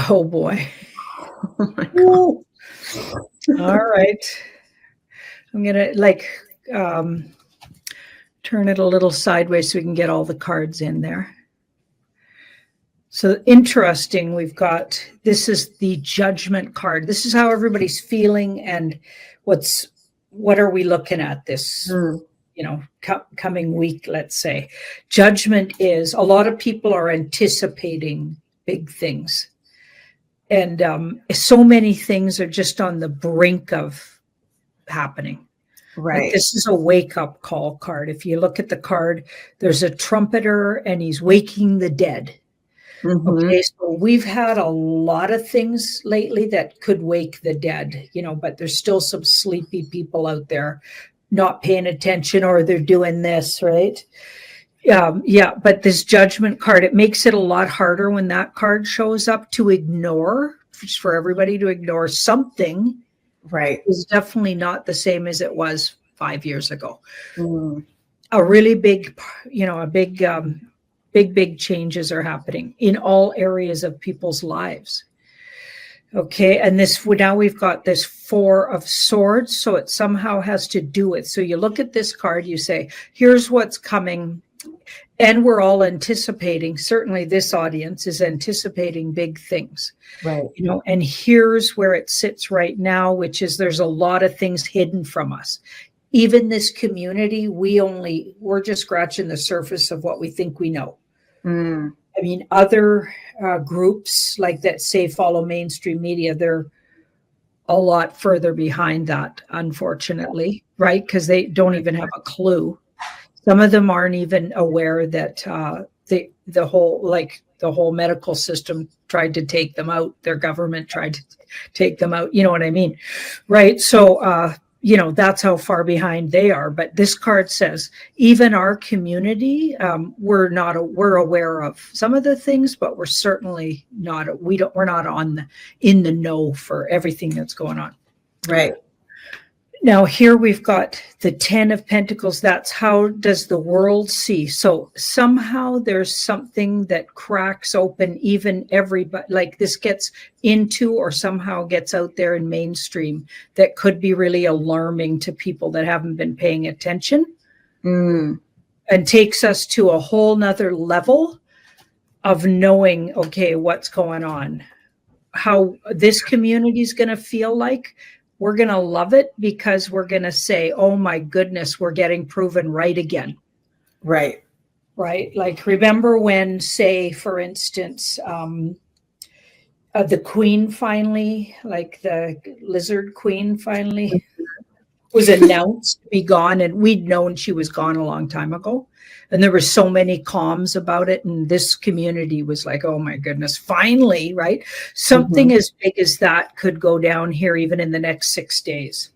Oh boy. Oh my God. Ooh. All right. I'm gonna turn it a little sideways so we can get all the cards in there. So interesting, this is the judgment card. This is how everybody's feeling and what are we looking at this, coming week, let's say. Judgment is a lot of people are anticipating big things. And so many things are just on the brink of happening. Right. Like this is a wake up call card. If you look at the card, there's a trumpeter and he's waking the dead. Okay, so we've had a lot of things lately that could wake the dead, but there's still some sleepy people out there not paying attention or they're doing this, right? Yeah, but this judgment card, it makes it a lot harder when that card shows up to ignore, just for everybody to ignore something. Right. Is definitely not the same as it was 5 years ago. Mm. A really big, big changes are happening in all areas of people's lives. Okay, and now we've got this Four of Swords, so it somehow has to do with. So you look at this card, you say, here's what's coming. And we're all anticipating, certainly this audience is anticipating big things. Right. And here's where it sits right now, which is there's a lot of things hidden from us. Even this community, we're just scratching the surface of what we think we know. Mm. I mean, other groups like that say follow mainstream media, they're a lot further behind that, unfortunately, right? Because they don't even have a clue. Some of them aren't even aware that the whole medical system tried to take them out. Their government tried to take them out. You know what I mean? Right. So, that's how far behind they are. But this card says even our community, we're aware of some of the things, but we're certainly not, we're not in the know for everything that's going on. Right. Now here we've got the 10 of Pentacles. That's how does the world see? So somehow there's something that cracks open even everybody, like this gets into or somehow gets out there in mainstream that could be really alarming to people that haven't been paying attention. And takes us to a whole nother level of knowing, okay, what's going on, how this community is going to feel like. We're going to love it because we're going to say, oh my goodness, we're getting proven right again. Right. Right. Like remember when, say, for instance, the queen finally, like the lizard queen finally was announced to be gone, and we'd known she was gone a long time ago. And there were so many comms about it. And this community was like, oh my goodness, finally, right? Something as big as that could go down here even in the next 6 days.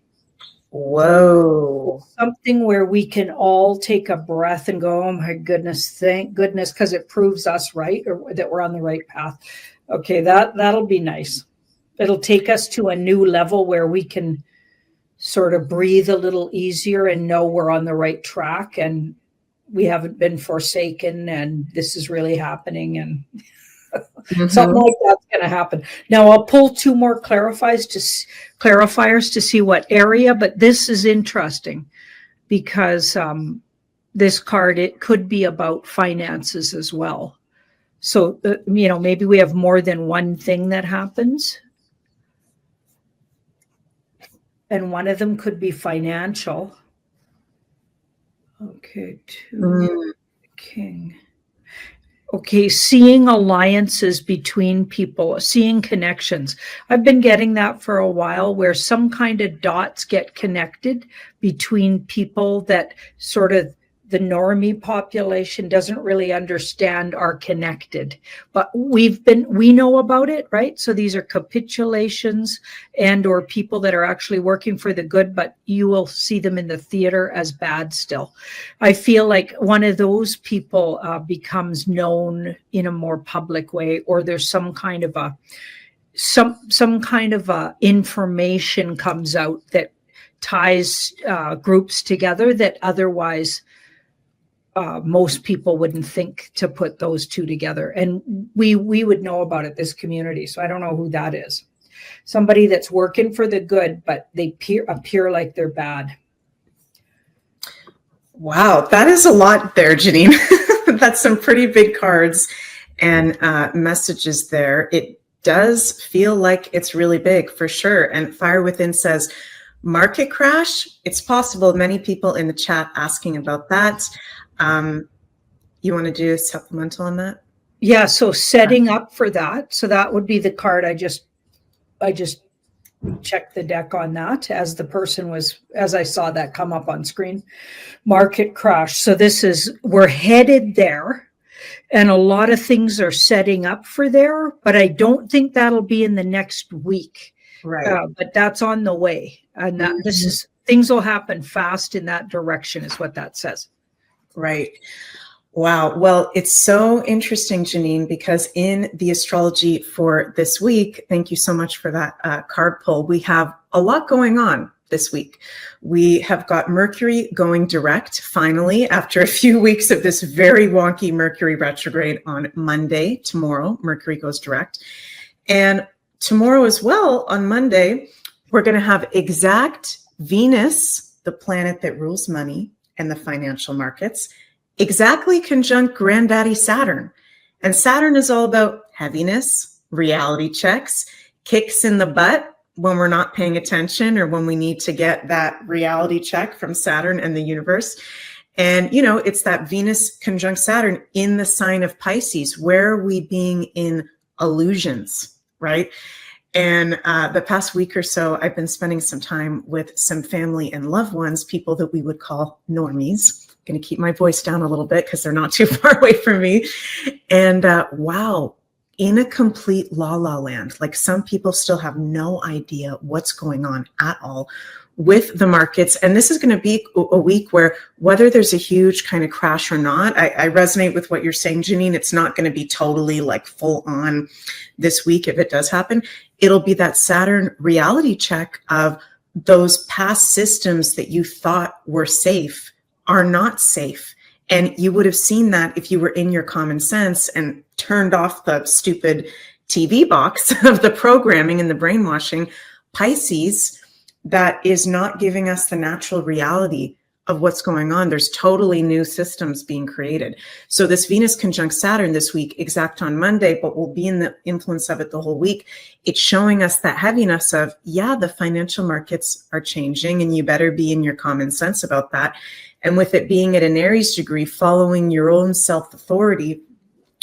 Whoa. Something where we can all take a breath and go, oh my goodness, thank goodness, because it proves us right, or that we're on the right path. Okay, that'll be nice. It'll take us to a new level where we can sort of breathe a little easier and know we're on the right track and we haven't been forsaken and this is really happening, and something like that's going to happen. Now I'll pull 2 more clarifiers to see what area, but this is interesting because this card, it could be about finances as well. So, maybe we have more than one thing that happens. And one of them could be financial. Okay, 2, King. Okay, seeing alliances between people, seeing connections. I've been getting that for a while where some kind of dots get connected between people that sort of the normie population doesn't really understand are connected. But we know about it, right? So these are capitulations and or people that are actually working for the good, but you will see them in the theater as bad still. I feel like one of those people becomes known in a more public way, or there's some kind of information comes out that ties groups together that otherwise most people wouldn't think to put those two together. And we would know about it, this community. So I don't know who that is. Somebody that's working for the good, but they appear like they're bad. Wow, that is a lot there, Janine. That's some pretty big cards and messages there. It does feel like it's really big for sure. And Fire Within says, market crash. It's possible. Many people in the chat asking about that. You want to do a supplemental on that? Yeah. So setting up for that. So that would be the card. I just checked the deck on that as I saw that come up on screen. Market crash. So we're headed there, and a lot of things are setting up for there, but I don't think that'll be in the next week. Right. But that's on the way. And things will happen fast in that direction is what that says. Right. Wow. Well, it's so interesting, Janine, because in the astrology for this week, thank you so much for that card pull. We have a lot going on this week. We have got Mercury going direct finally after a few weeks of this very wonky Mercury retrograde on Monday. Tomorrow, Mercury goes direct. And tomorrow as well, on Monday, we're going to have exact Venus, the planet that rules money and the financial markets, exactly conjunct Granddaddy Saturn. And Saturn is all about heaviness, reality checks, kicks in the butt when we're not paying attention or when we need to get that reality check from Saturn and the universe. And, it's that Venus conjunct Saturn in the sign of Pisces. Where are we being in illusions, right? And the past week or so, I've been spending some time with some family and loved ones, people that we would call normies. Going to keep my voice down a little bit because they're not too far away from me. And wow, in a complete la land. Like, some people still have no idea what's going on at all with the markets. And this is going to be a week where, whether there's a huge kind of crash or not, I resonate with what you're saying, Janine. It's not going to be totally like full on this week. If it does happen, it'll be that Saturn reality check of those past systems that you thought were safe are not safe. And you would have seen that if you were in your common sense and turned off the stupid TV box of the programming and the brainwashing. Pisces, that is not giving us the natural reality of what's going on. There's totally new systems being created. So this Venus conjunct Saturn this week, exact on Monday, but we'll be in the influence of it the whole week. It's showing us that heaviness of, the financial markets are changing, and you better be in your common sense about that. And with it being at an Aries degree, following your own self-authority,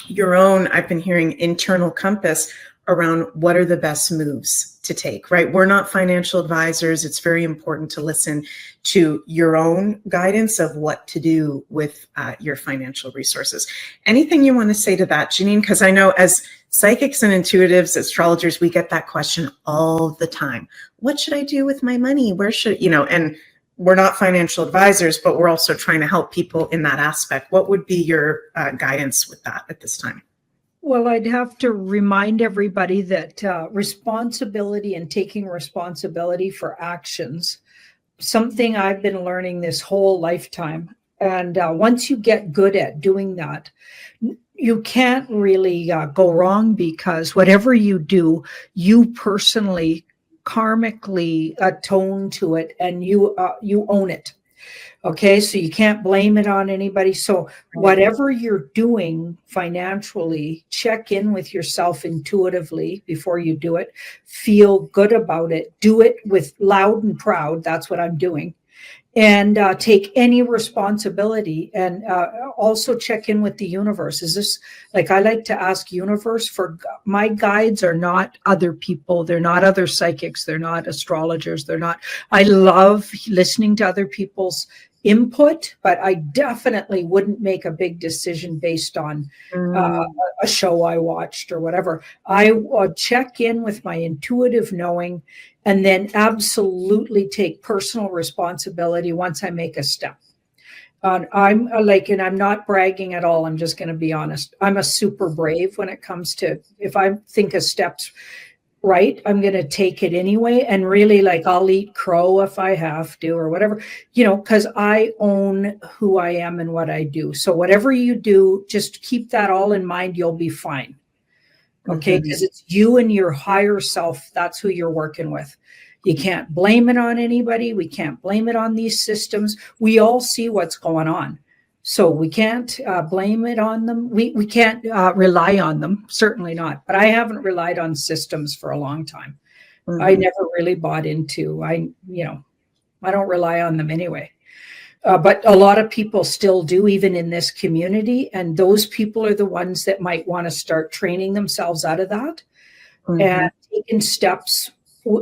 your own, I've been hearing, internal compass around what are the best moves to take, right? We're not financial advisors. It's very important to listen to your own guidance of what to do with your financial resources. Anything you want to say to that, Janine? Because I know as psychics and intuitives, astrologers, we get that question all the time. What should I do with my money? Where should, and we're not financial advisors, but we're also trying to help people in that aspect. What would be your guidance with that at this time? Well, I'd have to remind everybody that responsibility and taking responsibility for actions, something I've been learning this whole lifetime. And once you get good at doing that, you can't really go wrong, because whatever you do, you personally karmically atone to it, and you own it. Okay, so you can't blame it on anybody. So whatever you're doing financially, check in with yourself intuitively before you do it. Feel good about it. Do it with loud and proud. That's what I'm doing. And take any responsibility, and also check in with the universe. Is this, like, I like to ask universe for, my guides are not other people. They're not other psychics. They're not astrologers. I love listening to other people's input, but I definitely wouldn't make a big decision based on a show I watched or whatever. I check in with my intuitive knowing, and then absolutely take personal responsibility once I make a step. And I'm not bragging at all. I'm just going to be honest. I'm a super brave when it comes to, if I think of steps, right? I'm going to take it anyway. And really, like, I'll eat crow if I have to or whatever, because I own who I am and what I do. So whatever you do, just keep that all in mind. You'll be fine. Okay. Mhm. Because it's you and your higher self. That's who you're working with. You can't blame it on anybody. We can't blame it on these systems. We all see what's going on. So we can't blame it on them. We can't rely on them. Certainly not. But I haven't relied on systems for a long time. I Mhm. never really bought into. I don't rely on them anyway. But a lot of people still do, even in this community. And those people are the ones that might want to start training themselves out of that and Mhm. taking steps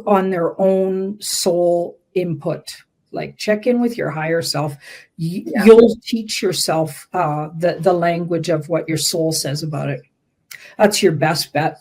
on their own soul input. Like, check in with your higher self. Yeah. You'll teach yourself the language of what your soul says about it. That's your best bet.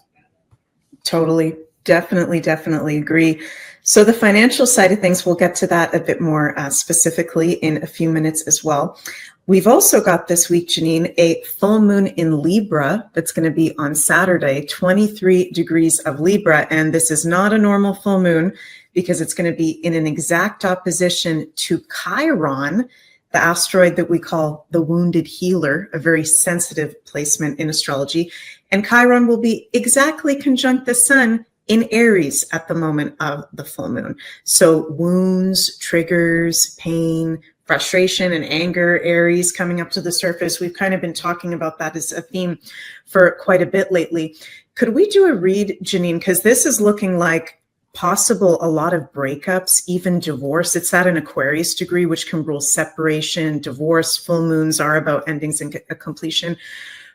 Totally. Definitely agree. So the financial side of things, we'll get to that a bit more specifically in a few minutes as well. We've also got this week, Janine, a full moon in Libra that's going to be on Saturday, 23 degrees of Libra. And this is not a normal full moon because it's going to be in an exact opposition to Chiron, the asteroid that we call the wounded healer, a very sensitive placement in astrology. And Chiron will be exactly conjunct the sun in Aries at the moment of the full moon. So wounds, triggers, pain, frustration, and anger, Aries coming up to the surface. We've kind of been talking about that as a theme for quite a bit lately. Could we do a read, Janine? Because this is looking like possible a lot of breakups, even divorce. It's at an Aquarius degree, which can rule separation, divorce. Full moons are about endings and completion.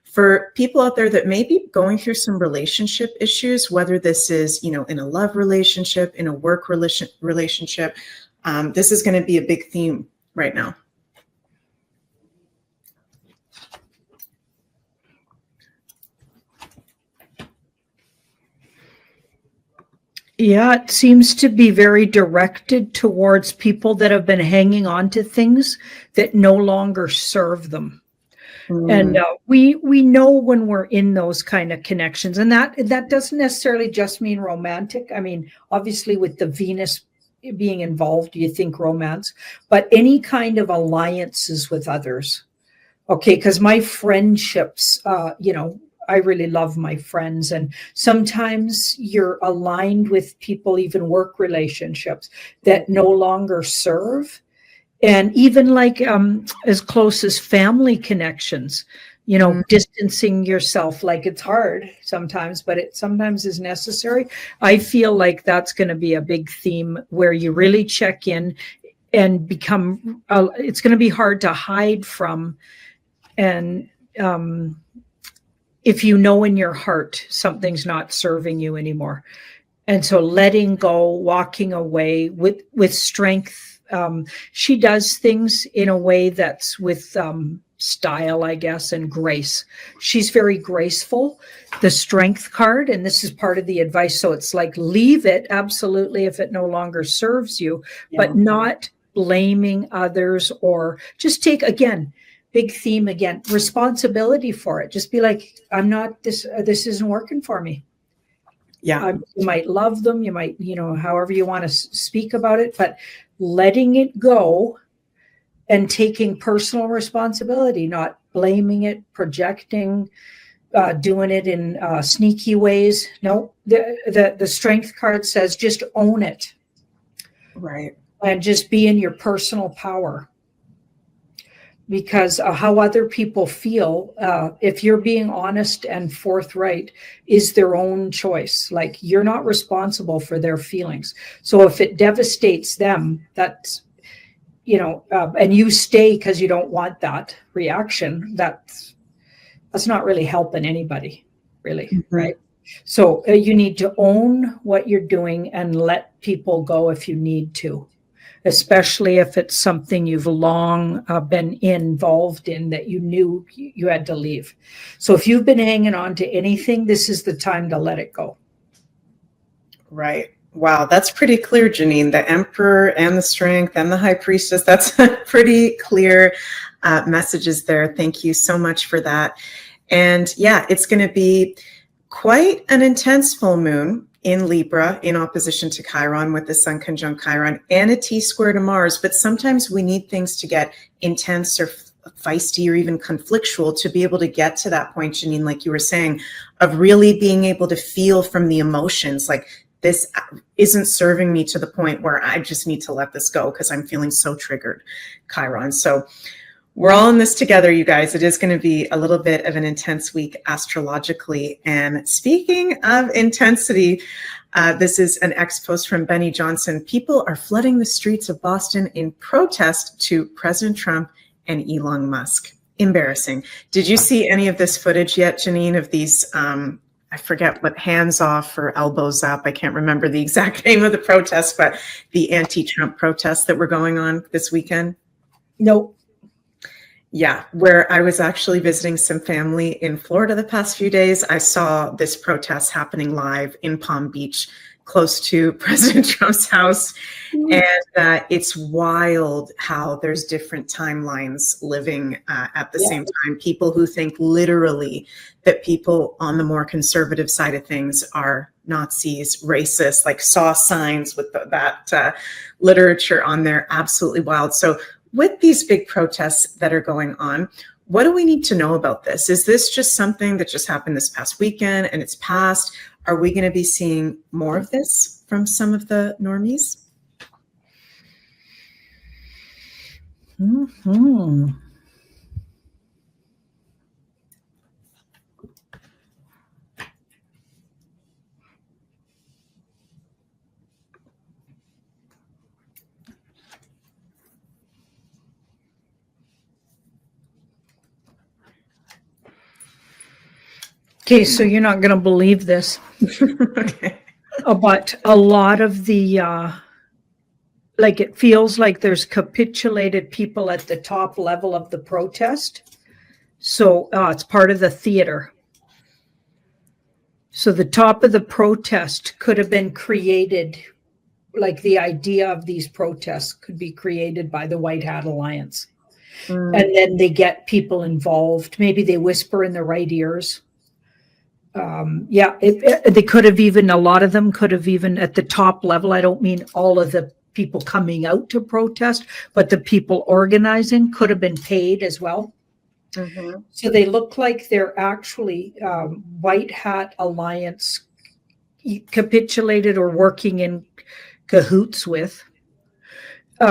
For people out there that may be going through some relationship issues, whether this is, in a love relationship, in a work relationship, this is going to be a big theme right now. Yeah, it seems to be very directed towards people that have been hanging on to things that no longer serve them. And we know when we're in those kind of connections, and that doesn't necessarily just mean romantic. I mean, obviously, with the Venus being involved, you think romance, but any kind of alliances with others. Okay, because my friendships, I really love my friends, and sometimes you're aligned with people, even work relationships that no longer serve. And even like as close as family connections, distancing yourself, like, it's hard sometimes, but it sometimes is necessary. I feel like that's going to be a big theme where you really check in and become, it's going to be hard to hide from. And if you know in your heart something's not serving you anymore. And so letting go, walking away with strength. She does things in a way that's with style, I guess, and grace. She's very graceful. The strength card, and this is part of the advice. So it's like, leave it, absolutely, if it no longer serves you, but not blaming others, or just take, again, big theme again, responsibility for it. Just be like, I'm not this isn't working for me. Yeah. You might love them, you might, however you want to speak about it, but letting it go and taking personal responsibility, not blaming it, projecting, doing it in sneaky ways. No, the strength card says just own it. Right. And just be in your personal power. Because how other people feel, if you're being honest and forthright, is their own choice. Like, you're not responsible for their feelings. So if it devastates them, that's, and you stay because you don't want that reaction, that's not really helping anybody, really, right? So you need to own what you're doing and let people go if you need to. Especially if it's something you've long been involved in that you knew you had to leave. So if you've been hanging on to anything, this is the time to let it go. Right. Wow, that's pretty clear, Janine. The Emperor and the Strength and the High Priestess, that's pretty clear messages there. Thank you so much for that. And yeah, it's going to be quite an intense full moon in Libra in opposition to Chiron with the Sun conjunct Chiron and a T-square to Mars. But sometimes we need things to get intense or feisty or even conflictual to be able to get to that point, Janine, like you were saying, of really being able to feel from the emotions, like this isn't serving me to the point where I just need to let this go because I'm feeling so triggered, Chiron. So we're all in this together, you guys. It is going to be a little bit of an intense week astrologically. And speaking of intensity, this is an post from Benny Johnson. People are flooding the streets of Boston in protest to President Trump and Elon Musk. Embarrassing. Did you see any of this footage yet, Janine, of these, I forget what, hands off or elbows up? I can't remember the exact name of the protest, but the anti-Trump protests that were going on this weekend? No. Yeah, where I was actually visiting some family in Florida the past few days, I saw this protest happening live in Palm Beach, close to President Trump's house. And it's wild how there's different timelines living at the same time. People who think literally that people on the more conservative side of things are Nazis, racist, like saw signs with that literature on there. Absolutely wild. So with these big protests that are going on, what do we need to know about this? Is this just something that just happened this past weekend and it's past? Are we going to be seeing more of this from some of the normies? Mm-hmm. Okay, so you're not going to believe this. Okay. But a lot of the, like it feels like there's capitulated people at the top level of the protest. So it's part of the theater. So the top of the protest could have been created, like the idea of these protests could be created by the White Hat Alliance. And then they get people involved. Maybe they whisper in their right ears. They could have even, a lot of them could have even at the top level. I don't mean all of the people coming out to protest, but the people organizing could have been paid as well. Mm-hmm. So they look like they're actually White Hat Alliance capitulated or working in cahoots with.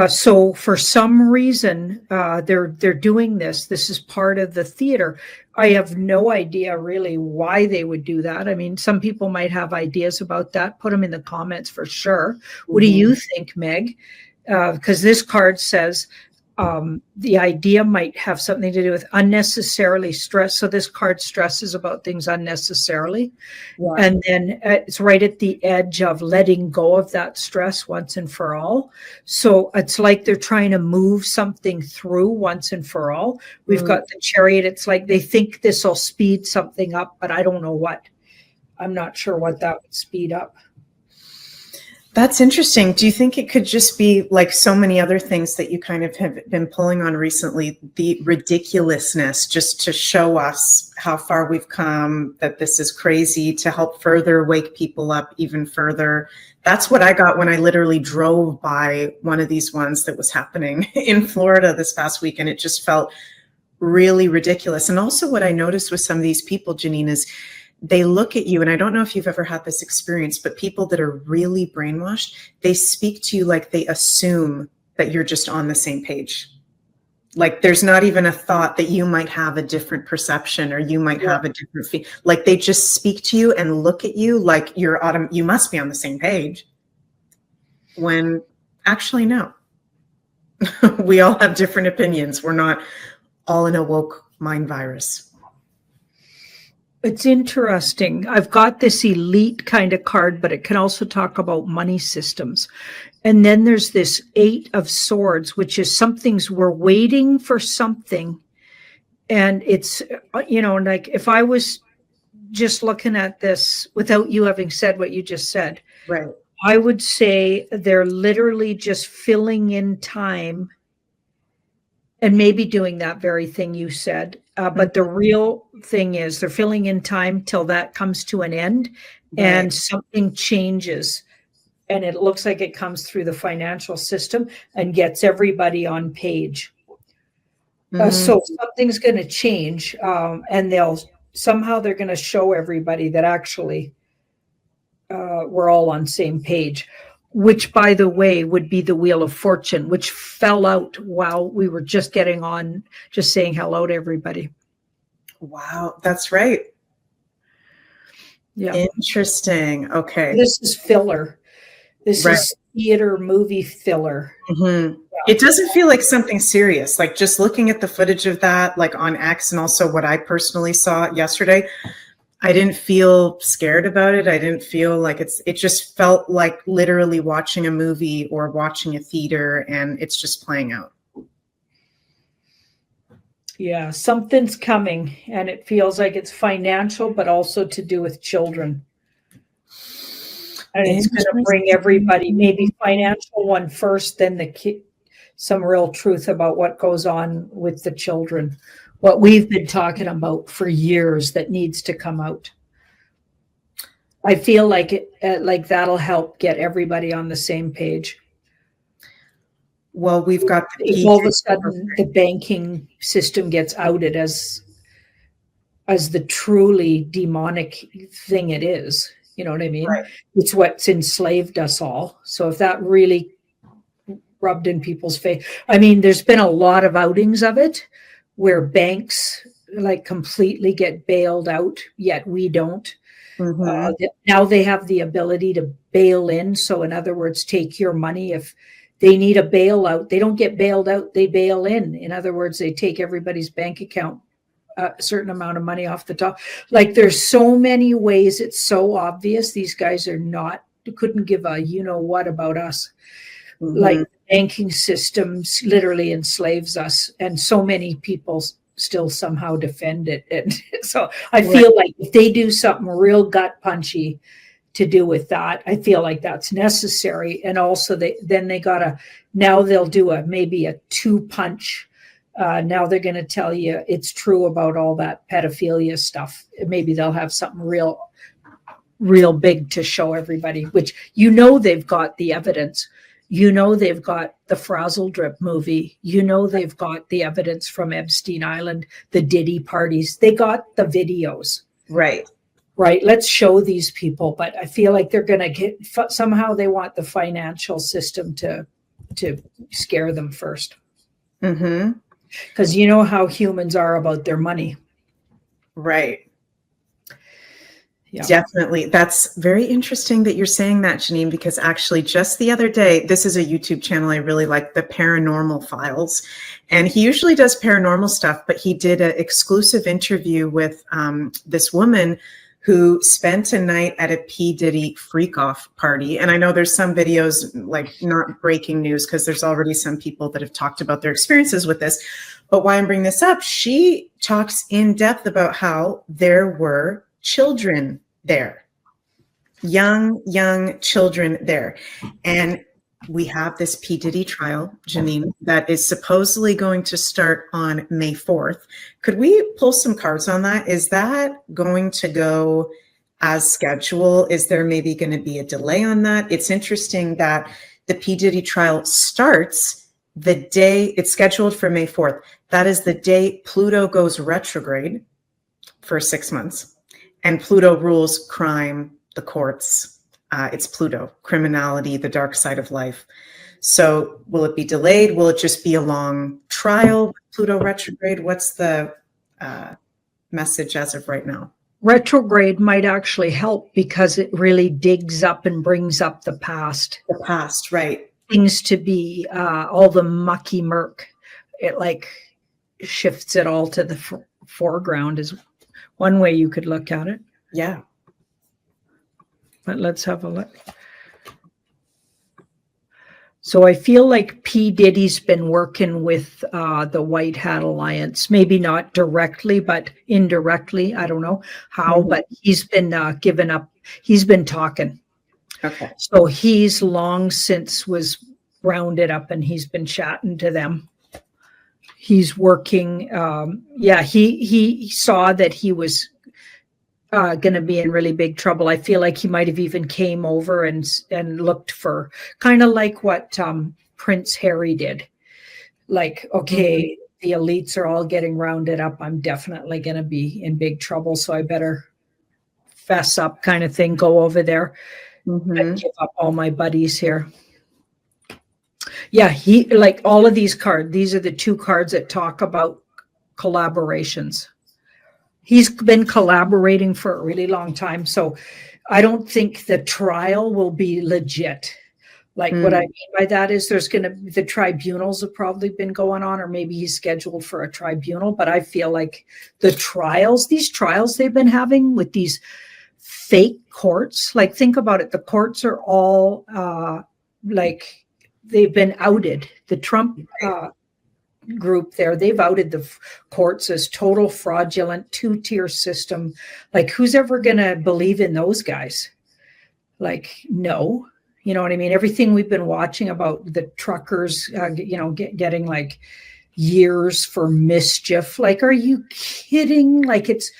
So for some reason, they're doing this. This is part of the theater. I have no idea really why they would do that. I mean, some people might have ideas about that. Put them in the comments for sure. What do you think, Meg? Because this card says the idea might have something to do with unnecessarily stress. So this card stresses about things unnecessarily. Yeah. And then it's right at the edge of letting go of that stress once and for all. So it's like they're trying to move something through once and for all. We've got the Chariot. It's like they think this will speed something up, but I don't know what. I'm not sure what that would speed up. That's interesting. Do you think it could just be like so many other things that you kind of have been pulling on recently, the ridiculousness, just to show us how far we've come, that this is crazy, to help further wake people up even further? That's what I got when I literally drove by one of these ones that was happening in Florida this past week, and it just felt really ridiculous. And also what I noticed with some of these people, Janine, is they look at you, and I don't know if you've ever had this experience, but people that are really brainwashed, they speak to you like they assume that you're just on the same page. Like there's not even a thought that you might have a different perception or you might have a different feel. Like they just speak to you and look at you like you must be on the same page. When actually, no. We all have different opinions. We're not all in a woke mind virus. It's interesting. I've got this elite kind of card, but it can also talk about money systems. And then there's this 8 of Swords, which is we're waiting for something. And it's, like if I was just looking at this without you having said what you just said, right, I would say they're literally just filling in time. and maybe doing that very thing you said. But the real thing is they're filling in time till that comes to an end, and something changes. And it looks like it comes through the financial system and gets everybody on page. So something's going to change, and they're going to show everybody that actually we're all on same page, which, by the way, would be the Wheel of Fortune, which fell out while we were just getting on, just saying hello to everybody. Wow, that's right. Yeah. Interesting. Okay. This is filler. This is theater movie filler. Mm-hmm. It doesn't feel like something serious. Like just looking at the footage of that, like on X, and also what I personally saw yesterday, I didn't feel scared about it. I didn't feel like it just felt like literally watching a movie or watching a theater, and it's just playing out. Yeah, something's coming, and it feels like it's financial, but also to do with children. And it's going to bring everybody, maybe financial one first, then the kid, some real truth about what goes on with the children, what we've been talking about for years that needs to come out. I feel like like that'll help get everybody on the same page. Well, we've got if all of a sudden the banking system gets outed as the truly demonic thing it is. You know what I mean? Right. It's what's enslaved us all. So if that really rubbed in people's face, I mean, there's been a lot of outings of it where banks like completely get bailed out, yet we don't. Now they have the ability to bail in. So in other words, take your money. If they need a bailout, they don't get bailed out, they bail in. In other words, they take everybody's bank account, a certain amount of money off the top. Like there's so many ways. It's so obvious. These guys couldn't give a, what about us. Like the banking systems literally enslaves us. And so many people still somehow defend it. And so I feel like if they do something real gut punchy to do with that, I feel like that's necessary. And also now they'll do maybe a 2-punch. Now they're going to tell you it's true about all that pedophilia stuff. Maybe they'll have something real big to show everybody, which they've got the evidence. They've got the Frazzle Drip movie. They've got the evidence from Epstein Island, the Diddy parties. They got the videos. Right. Let's show these people. But I feel like they're going to somehow they want the financial system to scare them first. Because you know how humans are about their money. Right. Yeah. Definitely. That's very interesting that you're saying that, Janine, because actually just the other day, this is a YouTube channel I really like, The Paranormal Files. And he usually does paranormal stuff, but he did an exclusive interview with this woman who spent a night at a P. Diddy freak-off party. And I know there's some videos, like not breaking news, because there's already some people that have talked about their experiences with this. But why I'm bringing this up, she talks in depth about how there were children there, young children there. And we have this P. Diddy trial, Janine, that is supposedly going to start on May 4th. Could we pull some cards on that? Is that going to go as scheduled? Is there maybe going to be a delay on that? It's interesting that the P. Diddy trial starts the day it's scheduled for May 4th. That is the day Pluto goes retrograde for 6 months. And Pluto rules crime, the courts. It's Pluto, criminality, the dark side of life. So will it be delayed? Will it just be a long trial with Pluto retrograde? What's the message as of right now? Retrograde might actually help because it really digs up and brings up the past. The past, right. Things to be all the mucky murk. It like shifts it all to the foreground is one way you could look at it. Yeah. But let's have a look. So I feel like P. Diddy's been working with the White Hat Alliance, maybe not directly, but indirectly. I don't know how, but he's been given up. He's been talking. Okay. So he's long since was rounded up and he's been chatting to them. He's working. He saw that he was going to be in really big trouble. I feel like he might have even came over and looked for, kind of like what Prince Harry did. Like, okay, the elites are all getting rounded up. I'm definitely going to be in big trouble, so I better fess up, kind of thing. Go over there and give up all my buddies here. Yeah, he, like, all of these cards. These are the two cards that talk about collaborations. He's been collaborating for a really long time, so I don't think the trial will be legit. Like, what I mean by that is there's going to, the tribunals have probably been going on, or maybe he's scheduled for a tribunal, but I feel like the trials, these trials they've been having with these fake courts, like, think about it. The courts are all like, they've been outed. The Trump group there, they've outed the courts as total fraudulent, two-tier system. Like, who's ever going to believe in those guys? Like, no. You know what I mean? Everything we've been watching about the truckers, getting like years for mischief. Like, are you kidding? Like, it's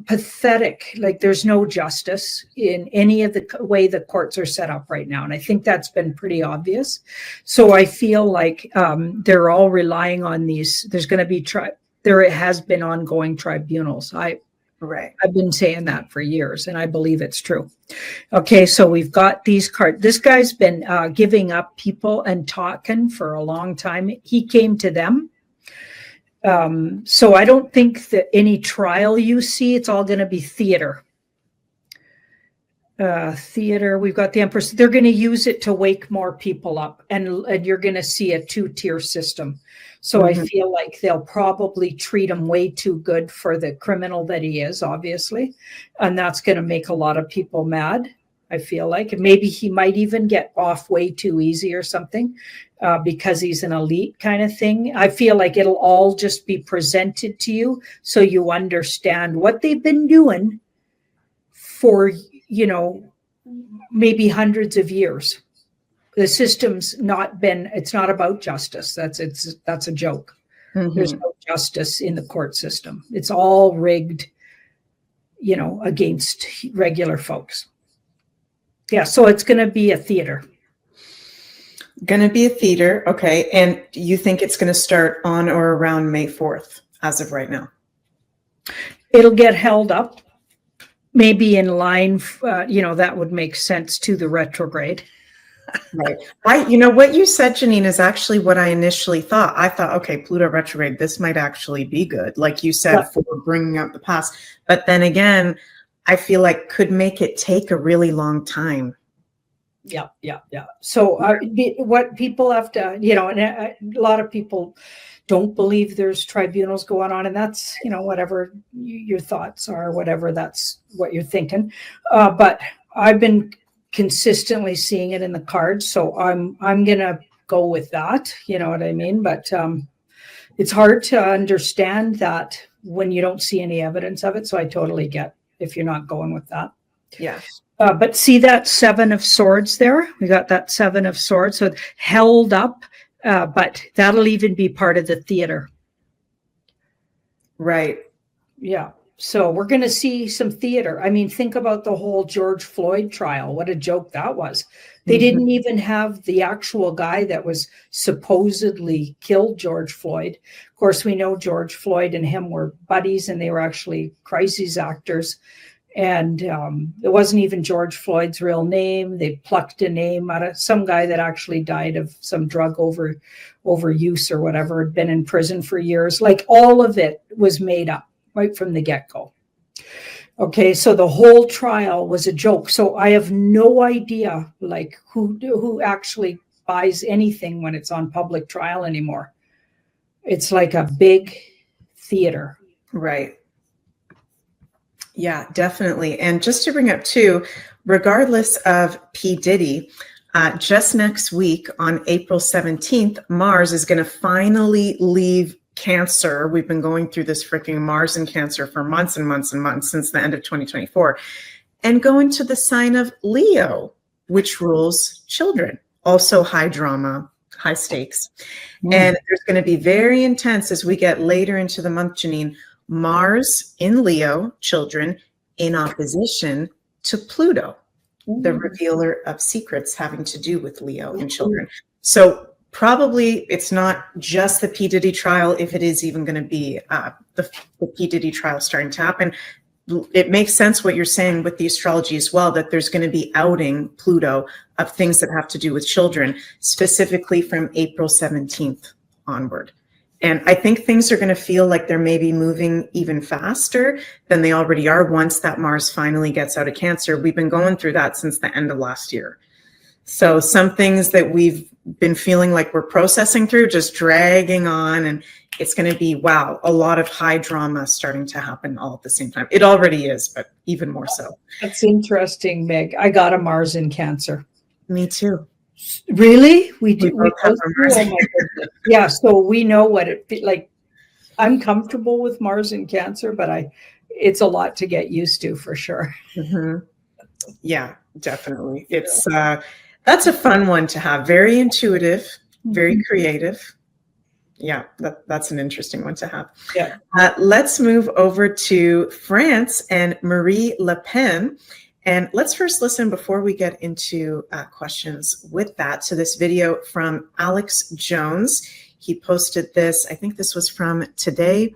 pathetic. Like, there's no justice in any of the way the courts are set up right now. And I think that's been pretty obvious. So I feel like they're all relying on these. There's going to be, there has been ongoing tribunals. I've been saying that for years, and I believe it's true. Okay, so we've got these cards. This guy's been giving up people and talking for a long time. He came to them. So I don't think that any trial you see, it's all going to be theater. Theater, we've got the Empress. They're going to use it to wake more people up, and you're going to see a two-tier system. So I feel like they'll probably treat him way too good for the criminal that he is, obviously. And that's going to make a lot of people mad, I feel like. And maybe he might even get off way too easy or something because he's an elite kind of thing. I feel like it'll all just be presented to you so you understand what they've been doing for, maybe hundreds of years. The system's not been, it's not about justice. That's a joke. There's no justice in the court system. It's all rigged, against regular folks. Yeah, so it's going to be a theater. Going to be a theater. Okay. And you think it's going to start on or around May 4th as of right now? It'll get held up, maybe in line, that would make sense to the retrograde. Right. What you said, Janine, is actually what I initially thought. I thought, okay, Pluto retrograde, this might actually be good. Like you said, for bringing up the past. But then again, I feel like could make it take a really long time. Yeah. So what people have to, and a lot of people don't believe there's tribunals going on, and that's, whatever your thoughts are, whatever, that's what you're thinking. But I've been consistently seeing it in the cards, so I'm gonna go with that. You know what I mean? But it's hard to understand that when you don't see any evidence of it. So I totally get if you're not going with that. Yeah. But see that 7 of Swords there? We got that 7 of Swords, so held up. But that'll even be part of the theater. Right. Yeah. So we're going to see some theater. I mean, think about the whole George Floyd trial. What a joke that was. They didn't even have the actual guy that was supposedly killed George Floyd. Of course, we know George Floyd and him were buddies, and they were actually crisis actors. And it wasn't even George Floyd's real name. They plucked a name out of some guy that actually died of some drug overuse or whatever, had been in prison for years. Like, all of it was made up right from the get-go. Okay, so the whole trial was a joke. So I have no idea, like, who actually buys anything when it's on public trial anymore. It's like a big theater. Right. Yeah, definitely. And just to bring up too, regardless of P. Diddy, just next week on April 17th, Mars is going to finally leave Cancer. We've been going through this freaking Mars and Cancer for months and months and months since the end of 2024, and go into the sign of Leo, which rules children. Also high drama, high stakes. And there's going to be very intense as we get later into the month, Janine. Mars in Leo, children, in opposition to Pluto, the revealer of secrets having to do with Leo and children. So probably it's not just the P. Diddy trial, if it is even going to be the P. Diddy trial starting to happen. It makes sense what you're saying with the astrology as well, that there's going to be outing Pluto of things that have to do with children, specifically from April 17th onward. And I think things are going to feel like they're maybe moving even faster than they already are once that Mars finally gets out of Cancer. We've been going through that since the end of last year. So some things that we've been feeling like we're processing through, just dragging on, and it's going to be, wow, a lot of high drama starting to happen all at the same time. It already is, but even more so. That's interesting, Meg. I got a Mars in Cancer. Me too. Really? We do. both have our Mars. Oh my goodness. Yeah, so we know what it like. I'm comfortable with Mars in Cancer, but it's a lot to get used to for sure. Mm-hmm. Yeah, definitely. It's that's a fun one to have. Very intuitive, very creative. Yeah, that's an interesting one to have. Yeah. Let's move over to France and Marie Le Pen. And let's first listen before we get into questions with that to this video from Alex Jones. He posted this, I think this was from today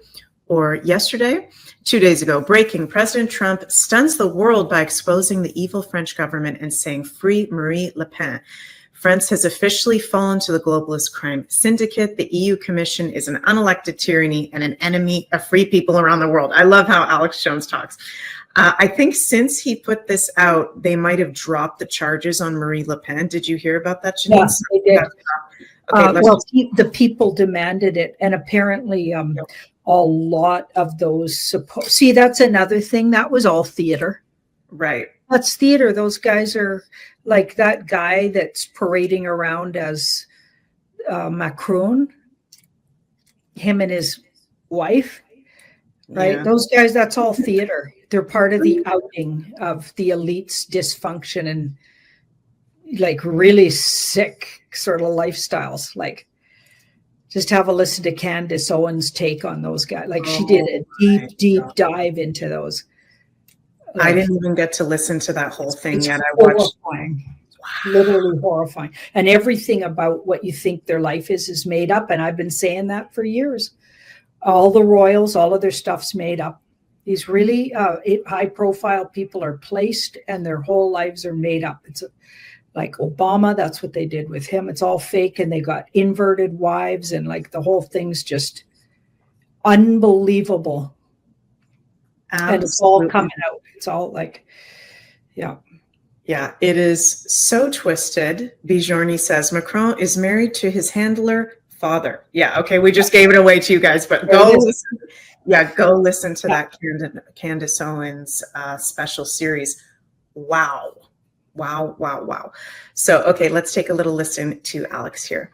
or yesterday, 2 days ago. Breaking: President Trump stuns the world by exposing the evil French government and saying, "Free Marie Le Pen." France has officially fallen to the globalist crime syndicate. The EU Commission is an unelected tyranny and an enemy of free people around the world. I love how Alex Jones talks. I think since he put this out, they might have dropped the charges on Marie Le Pen. Did you hear about that, Janine? Yes, they did. Okay, well, the people demanded it, and apparently a lot of those see, that's another thing. That was all theater. Right. That's theater. Those guys are like that guy that's parading around as Macron, him and his wife, right? Yeah. Those guys, that's all theater. They're part of the outing of the elite's dysfunction and like really sick sort of lifestyles. Like, just have a listen to Candace Owens' take on those guys. Like, she did a deep dive into those. I didn't even get to listen to that whole thing yet. I watched. Literally horrifying. And everything about what you think their life is made up. And I've been saying that for years. All the royals, all of their stuff's made up. These really high profile people are placed and their whole lives are made up. It's like Obama, that's what they did with him. It's all fake, and they got inverted wives, and like the whole thing's just unbelievable. Absolutely. And it's all coming out. It's all like, yeah. Yeah, it is so twisted. Bijorni says Macron is married to his handler father. Yeah, okay, we just gave it away to you guys, but go listen. Yeah, go listen to that Candace Owens special series. Wow. So, okay, let's take a little listen to Alex here.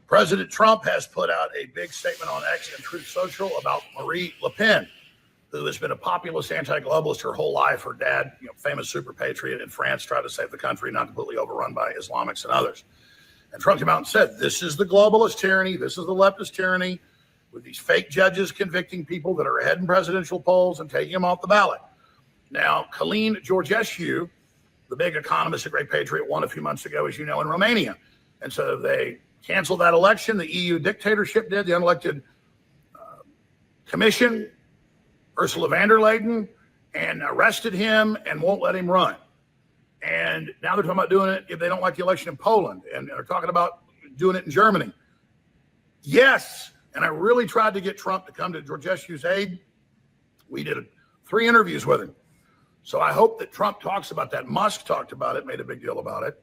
President Trump has put out a big statement on X and Truth Social about Marie Le Pen, who has been a populist anti-globalist her whole life. Her dad, famous super patriot in France, tried to save the country, not completely overrun by Islamics and others. And Trump came out and said, this is the globalist tyranny. This is the leftist tyranny, with these fake judges convicting people that are ahead in presidential polls and taking them off the ballot. Now, Colleen Georgescu, the big economist, a great patriot, won a few months ago, as you know, in Romania. And so they canceled that election. The EU dictatorship did, the unelected commission, Ursula von der Leyen, and arrested him and won't let him run. And now they're talking about doing it if they don't like the election in Poland, and they're talking about doing it in Germany. Yes, and I really tried to get Trump to come to Georgescu's aid. We did 3 interviews with him. So I hope that Trump talks about that. Musk talked about it, made a big deal about it.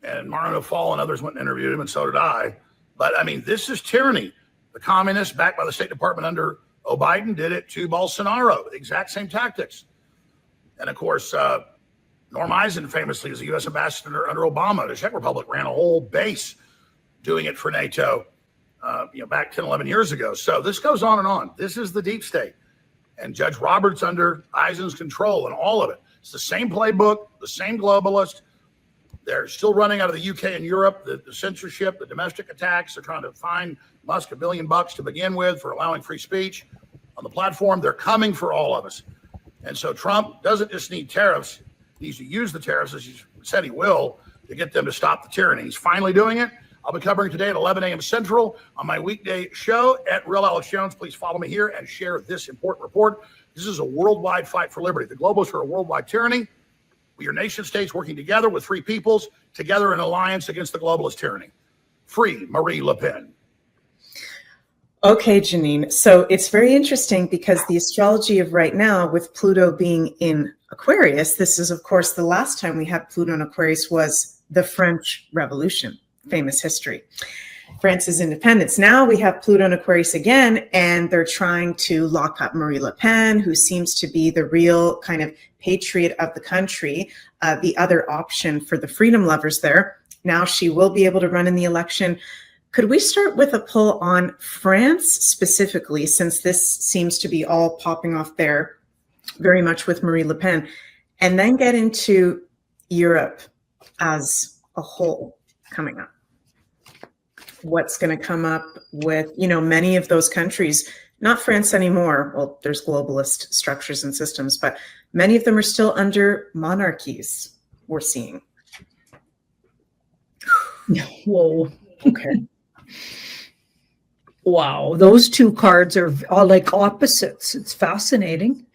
And Marino Fall and others went and interviewed him, and so did I. But, I mean, this is tyranny. The communists, backed by the State Department under Biden, did it to Bolsonaro, the exact same tactics. And, of course, Norm Eisen famously, as a U.S. ambassador under Obama, the Czech Republic ran a whole base doing it for NATO, back 10, 11 years ago. So this goes on and on. This is the deep state. And Judge Roberts under Eisen's control and all of it. It's the same playbook, the same globalist. They're still running out of the UK and Europe, the censorship, the domestic attacks. They're trying to fine Musk $1 billion to begin with for allowing free speech on the platform. They're coming for all of us. And so Trump doesn't just need tariffs. He needs to use the tariffs, as he said he will, to get them to stop the tyranny. He's finally doing it. I'll be covering today at 11 a.m. Central on my weekday show at Real Alex Jones. Please follow me here and share this important report. This is a worldwide fight for liberty. The globalists are a worldwide tyranny. We are nation states working together with free peoples, together in alliance against the globalist tyranny. Free Marie Le Pen. Okay, Janine. So it's very interesting because the astrology of right now, with Pluto being in Aquarius, this is, of course, the last time we had Pluto in Aquarius was the French Revolution, famous history. France's independence. Now we have Pluto in Aquarius again, and they're trying to lock up Marie Le Pen, who seems to be the real kind of patriot of the country, the other option for the freedom lovers there. Now she will be able to run in the election. Could we start with a pull on France specifically, since this seems to be all popping off there very much with Marie Le Pen, and then get into Europe as a whole coming up? What's going to come up with, many of those countries, not France anymore. Well, there's globalist structures and systems, but many of them are still under monarchies, we're seeing. Whoa. Okay. Wow. Those two cards are all like opposites. It's fascinating.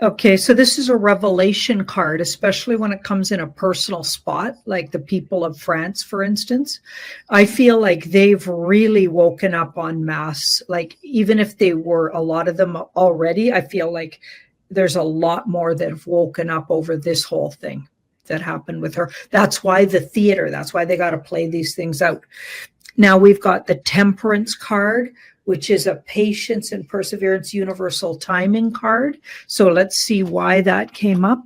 Okay, so this is a revelation card, especially when it comes in a personal spot, like the people of France, for instance. I feel like they've really woken up en masse. Like, even if they were, a lot of them already, I feel like there's a lot more that have woken up over this whole thing that happened with her. That's why the theater, that's why they got to play these things out. Now we've got the Temperance card, which is a patience and perseverance universal timing card. So let's see why that came up.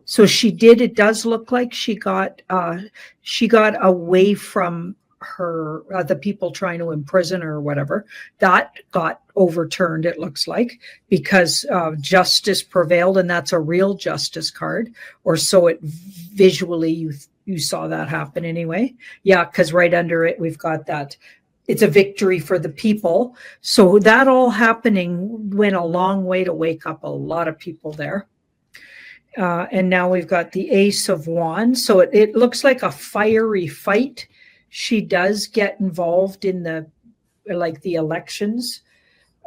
So it does look like she got away from her, the people trying to imprison her or whatever. That got overturned, it looks like, because justice prevailed, and that's a real justice card, or so it visually you saw that happen anyway. Yeah, because right under it, we've got that. It's a victory for the people. So that all happening went a long way to wake up a lot of people there. And now we've got the Ace of Wands. So it looks like a fiery fight. She does get involved in the elections.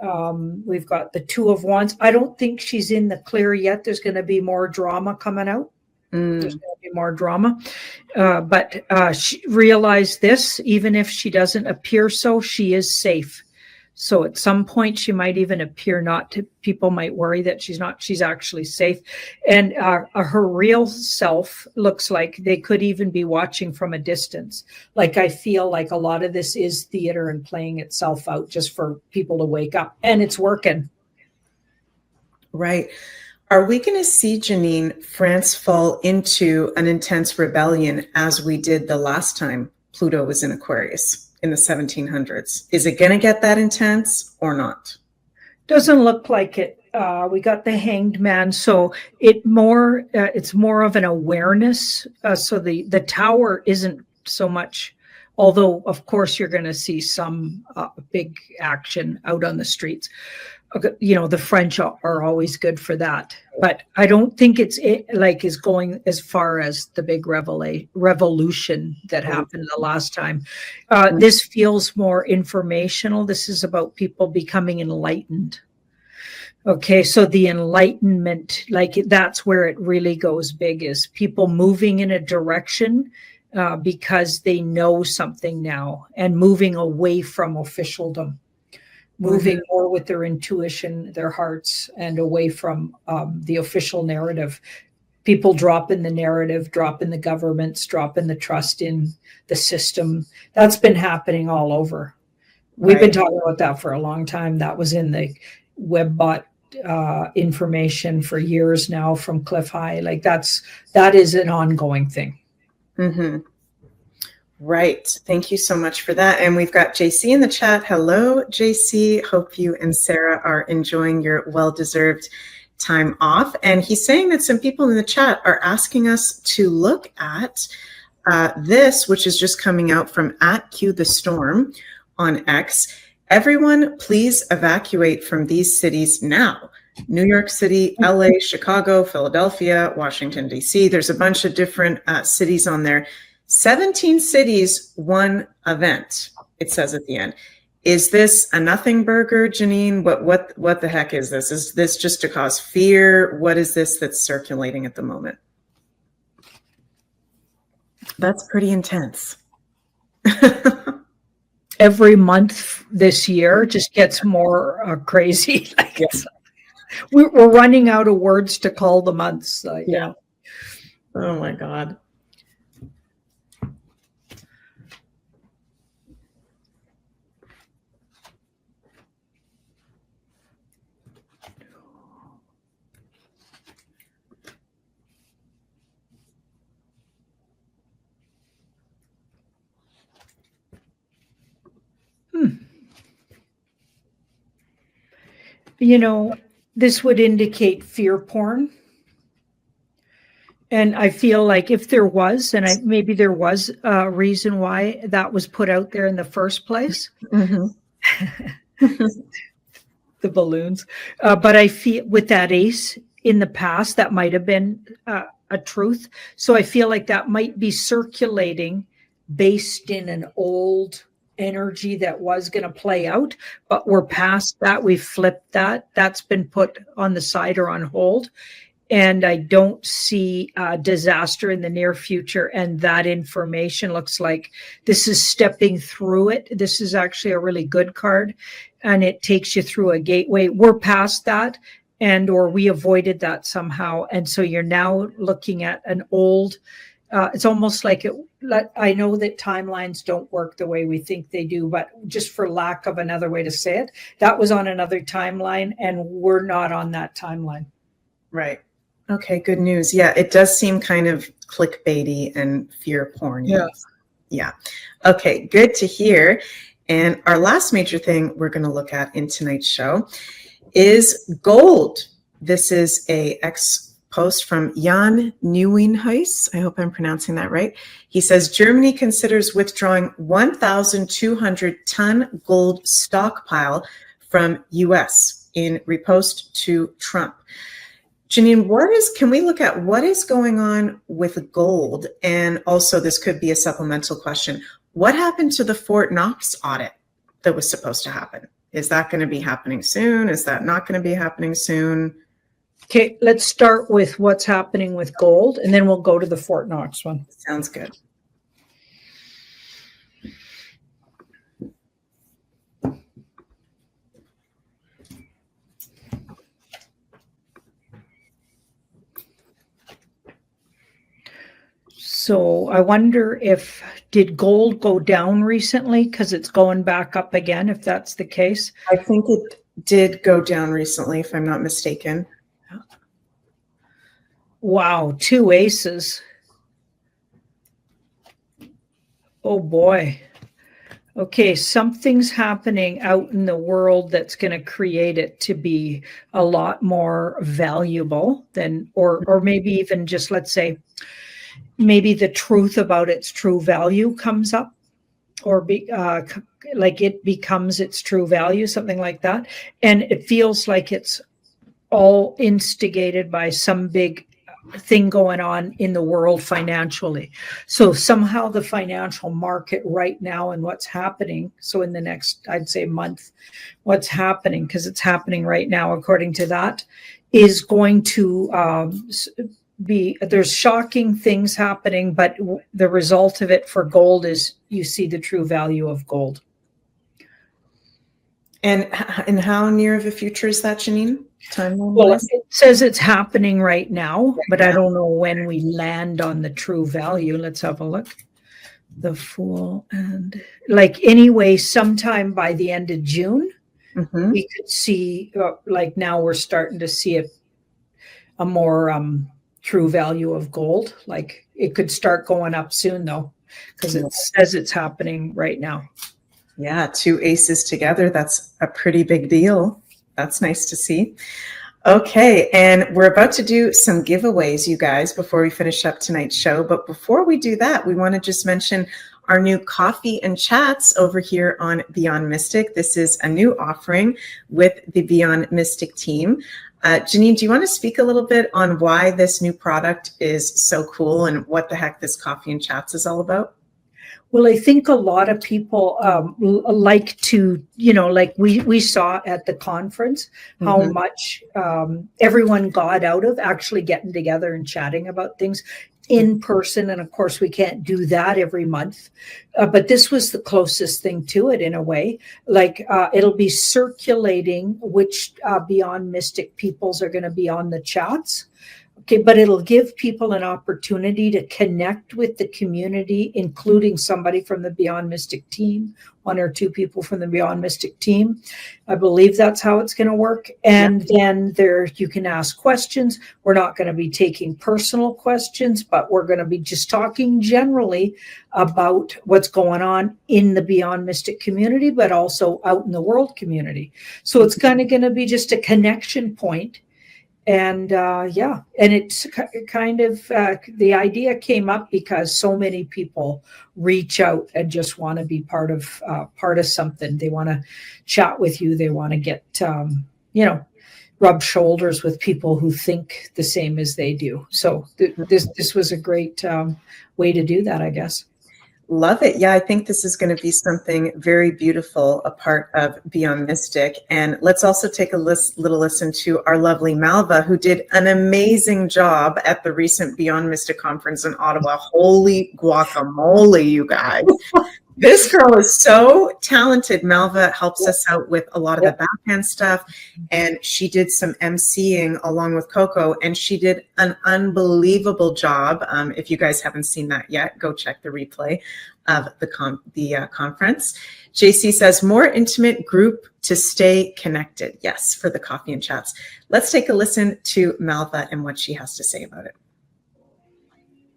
We've got the Two of Wands. I don't think she's in the clear yet. There's going to be more drama coming out. There's going to be more drama. But she realized this, even if she doesn't appear so, she is safe. So at some point she might even appear not to, people might worry that she's not, she's actually safe. And her real self looks like they could even be watching from a distance. Like, I feel like a lot of this is theater and playing itself out just for people to wake up, and it's working. Right. Are we going to see, Janine, France fall into an intense rebellion as we did the last time Pluto was in Aquarius in the 1700s? Is it going to get that intense or not? Doesn't look like it. We got the Hanged Man, so it's more of an awareness. So the Tower isn't so much, although of course you're going to see some big action out on the streets. You know, the French are always good for that, but I don't think is going as far as the big revolution that happened the last time. This feels more informational. This is about people becoming enlightened. Okay, so the enlightenment, that's where it really goes big, is people moving in a direction because they know something now, and moving away from officialdom. Moving more with their intuition, their hearts, and away from the official narrative. People drop in the narrative, drop in the governments, drop in the trust in the system. That's been happening all over. We've been talking about that for a long time. That was in the WebBot information for years now from Cliff High. That is an ongoing thing. Mm-hmm. Right. Thank you so much for that. And we've got JC in the chat. Hello, JC. Hope you and Sarah are enjoying your well-deserved time off. And he's saying that some people in the chat are asking us to look at this, which is just coming out from @QTheStorm on X. Everyone, please evacuate from these cities now. New York City, LA, Chicago, Philadelphia, Washington, D.C. There's a bunch of different cities on there. 17 cities, one event, it says at the end. Is this a nothing burger, Janine? What the heck is this? Is this just to cause fear? What is this that's circulating at the moment? That's pretty intense. Every month this year just gets more crazy. Yes. We're running out of words to call the months. Yeah. Oh my God. You know, this would indicate fear porn. And I feel like if there was, and maybe there was a reason why that was put out there in the first place, the balloons. But I feel with that ace in the past, that might have been a truth. So I feel like that might be circulating based in an old energy that was going to play out, but we're past that. We've flipped that. That's been put on the side or on hold. And I don't see a disaster in the near future. And that information looks like this is stepping through it. This is actually a really good card, and it takes you through a gateway. We're past that, or we avoided that somehow. And so you're now looking at an old, it's almost like I know that timelines don't work the way we think they do, but just for lack of another way to say it, that was on another timeline, and we're not on that timeline. Right. Okay, good news. Yeah, it does seem kind of clickbaity and fear porn. Yeah. Yeah. Okay, good to hear. And our last major thing we're going to look at in tonight's show is gold. This is a post from Jan Nieuwenhuis. I hope I'm pronouncing that right. He says, Germany considers withdrawing 1,200 ton gold stockpile from US in riposte to Trump. Janine, can we look at what is going on with gold? And also, this could be a supplemental question. What happened to the Fort Knox audit that was supposed to happen? Is that going to be happening soon? Is that not going to be happening soon? Okay, let's start with what's happening with gold, and then we'll go to the Fort Knox one. Sounds good. So I wonder did gold go down recently because it's going back up again, if that's the case? I think it did go down recently, if I'm not mistaken. Wow, 2 aces. Oh boy. Okay, something's happening out in the world that's going to create it to be a lot more valuable than, or maybe even just, let's say, maybe the truth about its true value comes up, or like it becomes its true value, something like that. And it feels like it's all instigated by some big thing going on in the world financially. So somehow the financial market right now and what's happening, so in the next, I'd say, month, what's happening, because it's happening right now according to that, is going to there's shocking things happening, but the result of it for gold is you see the true value of gold. And how near of a future is that, Janine? Timeline? Well, it says it's happening right now, but I don't know when we land on the true value. Let's have a look. The Fool, and anyway, sometime by the end of June, we could see, now we're starting to see a more true value of gold. Like it could start going up soon though, because it says it's happening right now. Yeah, 2 aces together. That's a pretty big deal. That's nice to see. Okay, and we're about to do some giveaways, you guys, before we finish up tonight's show. But before we do that, we want to just mention our new coffee and chats over here on Beyond Mystic. This is a new offering with the Beyond Mystic team. Janine, do you want to speak a little bit on why this new product is so cool and what the heck this coffee and chats is all about? Well, I think a lot of people like to, like we saw at the conference, how much everyone got out of actually getting together and chatting about things in person. And of course, we can't do that every month. But this was the closest thing to it in a way. Like it'll be circulating which Beyond Mystic peoples are going to be on the chats. Okay, but it'll give people an opportunity to connect with the community, including somebody from the Beyond Mystic team, 1 or 2 people from the Beyond Mystic team. I believe that's how it's going to work. And then there you can ask questions. We're not going to be taking personal questions, but we're going to be just talking generally about what's going on in the Beyond Mystic community, but also out in the world community. So it's kind of going to be just a connection point. And and it's kind of the idea came up because so many people reach out and just want to be part of something. They want to chat with you. They want to get rub shoulders with people who think the same as they do. So this was a great way to do that, I guess. Love it. Yeah, I think this is going to be something very beautiful, a part of Beyond Mystic. And let's also take a little listen to our lovely Malva, who did an amazing job at the recent Beyond Mystic conference in Ottawa. Holy guacamole, you guys. This girl is so talented. Malva helps us out with a lot of the backhand stuff, and she did some emceeing along with Coco, and she did an unbelievable job. If you guys haven't seen that yet, go check the replay of the conference. JC says, more intimate group to stay connected. Yes, for the coffee and chats. Let's take a listen to Malva and what she has to say about it.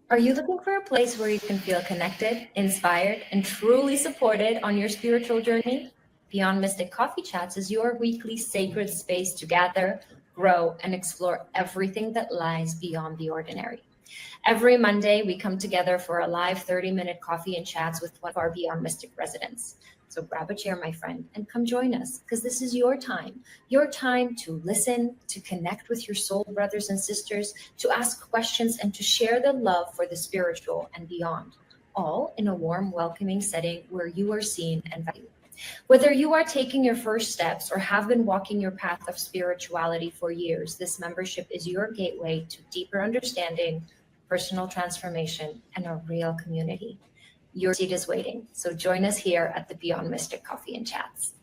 Are you looking for a place where you can feel connected, inspired, and truly supported on your spiritual journey? Beyond Mystic Coffee Chats is your weekly sacred space to gather, grow, and explore everything that lies beyond the ordinary. Every Monday, we come together for a live 30-minute coffee and chats with one of our Beyond Mystic residents. So grab a chair, my friend, and come join us, because this is your time to listen, to connect with your soul brothers and sisters, to ask questions, and to share the love for the spiritual and beyond, all in a warm, welcoming setting where you are seen and valued. Whether you are taking your first steps or have been walking your path of spirituality for years, this membership is your gateway to deeper understanding, personal transformation, and a real community. Your seat is waiting. So join us here at the Beyond Mystic Coffee and Chats.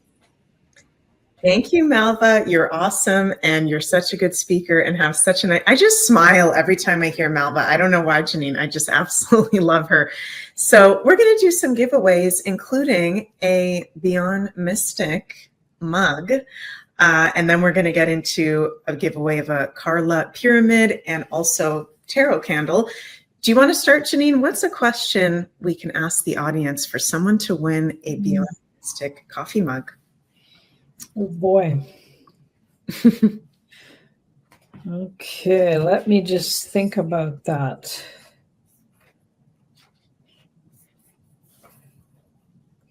Thank you, Malva. You're awesome. And you're such a good speaker and have such a nice, I just smile every time I hear Malva. I don't know why, Janine. I just absolutely love her. So we're going to do some giveaways, including a Beyond Mystic mug. And then we're going to get into a giveaway of a Carla pyramid and also tarot candle. Do you want to start, Janine? What's a question we can ask the audience for someone to win a Beyond Mystic coffee mug? Oh, boy. Okay, let me just think about that.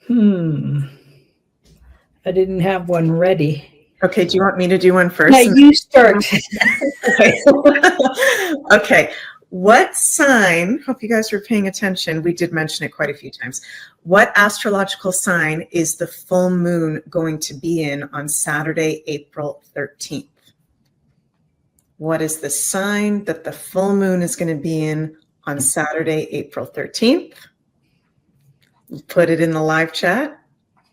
I didn't have one ready. Okay, do you want me to do one first? Yeah, you start. Okay. What sign, hope you guys were paying attention, we did mention it quite a few times. What astrological sign is the full moon going to be in on Saturday, April 13th? What is the sign that the full moon is going to be in on Saturday, April 13th? Put it in the live chat.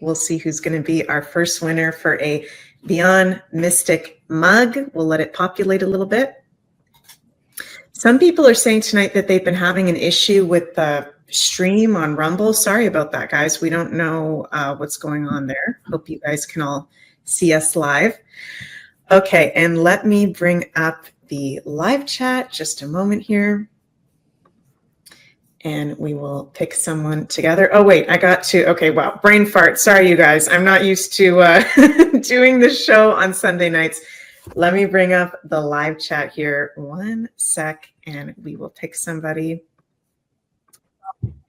We'll see who's going to be our first winner for a Beyond Mystic mug. We'll let it populate a little bit. Some people are saying tonight that they've been having an issue with the stream on Rumble. Sorry about that, guys. We don't know what's going on there. Hope you guys can all see us live. Okay, and let me bring up the live chat. Just a moment here. And we will pick someone together. Oh, wait, I got to. Okay, wow, brain fart. Sorry, you guys. I'm not used to doing the show on Sunday nights. Let me bring up the live chat here. One sec, and we will pick somebody.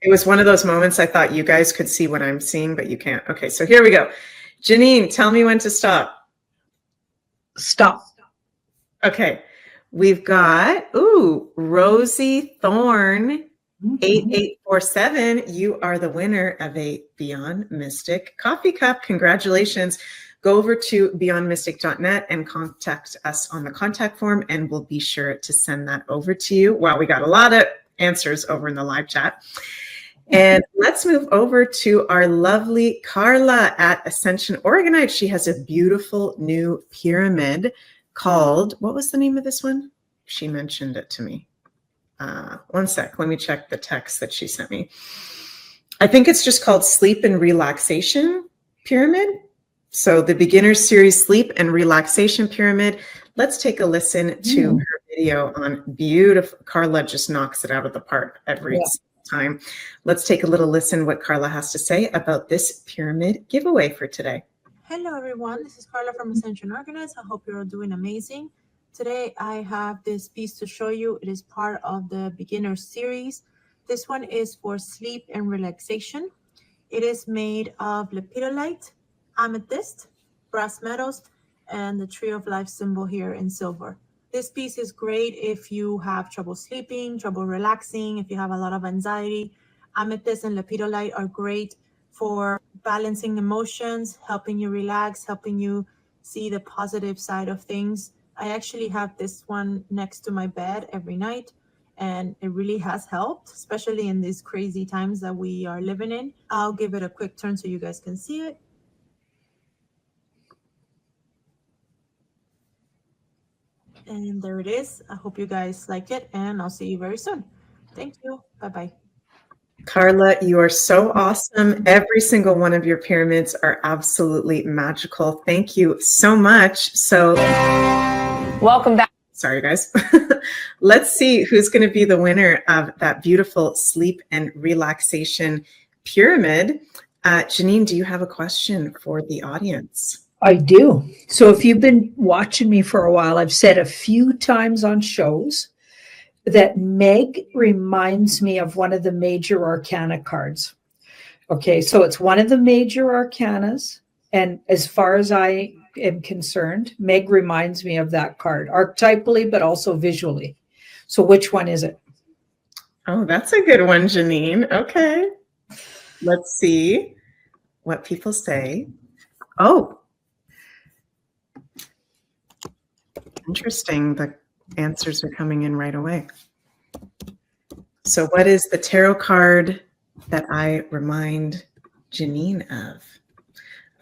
It was one of those moments I thought you guys could see what I'm seeing, but you can't. Okay, so here we go. Janine, tell me when to stop. Stop. Okay, we've got, Rosie Thorne, 8847. You are the winner of a Beyond Mystic coffee cup. Congratulations. Go over to beyondmystic.net and contact us on the contact form, and we'll be sure to send that over to you. Wow, we got a lot of answers over in the live chat. And let's move over to our lovely Carla at Ascension Organite. She has a beautiful new pyramid called, what was the name of this one? She mentioned it to me. One sec, let me check the text that she sent me. I think it's just called Sleep and Relaxation Pyramid. So the Beginner's Series Sleep and Relaxation Pyramid. Let's take a listen to her video on beautiful. Carla just knocks it out of the park every time. Let's take a little listen what Carla has to say about this pyramid giveaway for today. Hello everyone, this is Carla from Ascension Organize. I hope you're all doing amazing. Today I have this piece to show you. It is part of the beginner series. This one is for sleep and relaxation. It is made of lepidolite, amethyst, brass metals, and the tree of life symbol here in silver. This piece is great if you have trouble sleeping, trouble relaxing, if you have a lot of anxiety. Amethyst and lepidolite are great for balancing emotions, helping you relax, helping you see the positive side of things. I actually have this one next to my bed every night, and it really has helped, especially in these crazy times that we are living in. I'll give it a quick turn so you guys can see it. And there it is. I hope you guys like it, and I'll see you very soon. Thank you. Bye-bye. Carla, you are so awesome. Every single one of your pyramids are absolutely magical. Thank you so much. So welcome back. Sorry, guys. Let's see who's going to be the winner of that beautiful sleep and relaxation pyramid. Janine, do you have a question for the audience? I do. So if you've been watching me for a while, I've said a few times on shows that Meg reminds me of one of the major arcana cards. Okay, so it's one of the major arcanas. And as far as I am concerned, Meg reminds me of that card, archetypally, but also visually. So which one is it? Oh, that's a good one, Janine. Okay. Let's see what people say. Oh, interesting. The answers are coming in right away. So what is the tarot card that I remind Janine of?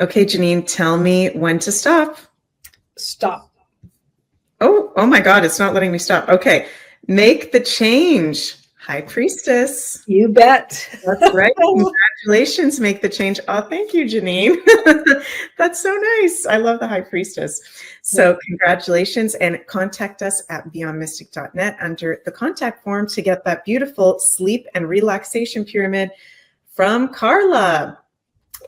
Okay, Janine, tell me when to stop. Stop. Oh my God, it's not letting me stop. Okay, make the change. High Priestess. You bet. That's right. Congratulations, make the change. Oh, thank you, Janine. That's so nice. I love the High Priestess. So congratulations, and contact us at beyondmystic.net under the contact form to get that beautiful sleep and relaxation pyramid from Carla.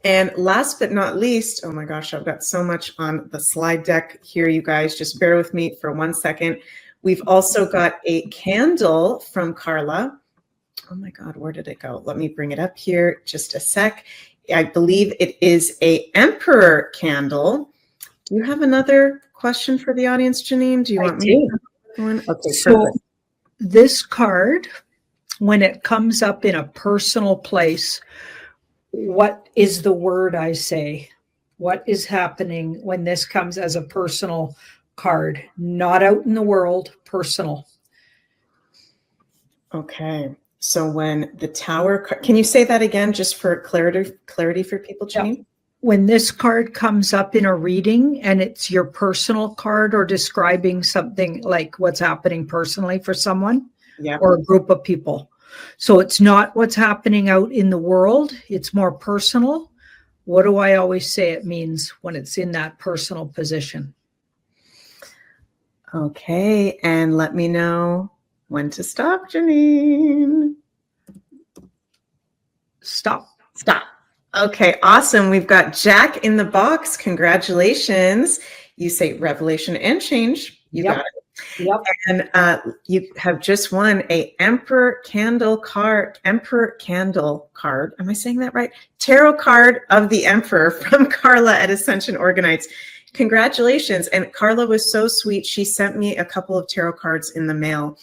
And last but not least, oh my gosh, I've got so much on the slide deck here, you guys. Just bear with me for 1 second. We've also got a candle from Carla. Oh my God, where did it go? Let me bring it up here just a sec. I believe it is a Emperor candle. Do you have another question for the audience, Janine? Do you want me to one? Okay, so perfect. This card, when it comes up in a personal place, what is the word I say? What is happening when this comes as a personal card, not out in the world, personal? Okay. So when the Tower, can you say that again, just for clarity for people, Janine? Yeah. When this card comes up in a reading and it's your personal card or describing something like what's happening personally for someone or a group of people. So it's not what's happening out in the world. It's more personal. What do I always say it means when it's in that personal position? Okay. And let me know when to stop, Janine. Stop. Stop. Okay, awesome. We've got Jack in the box. Congratulations. You say revelation and change. You Yep. got it. Yep. And you have just won a Emperor Candle card. Am I saying that right? Tarot card of the Emperor from Carla at Ascension Organites. Congratulations. And Carla was so sweet. She sent me a couple of tarot cards in the mail,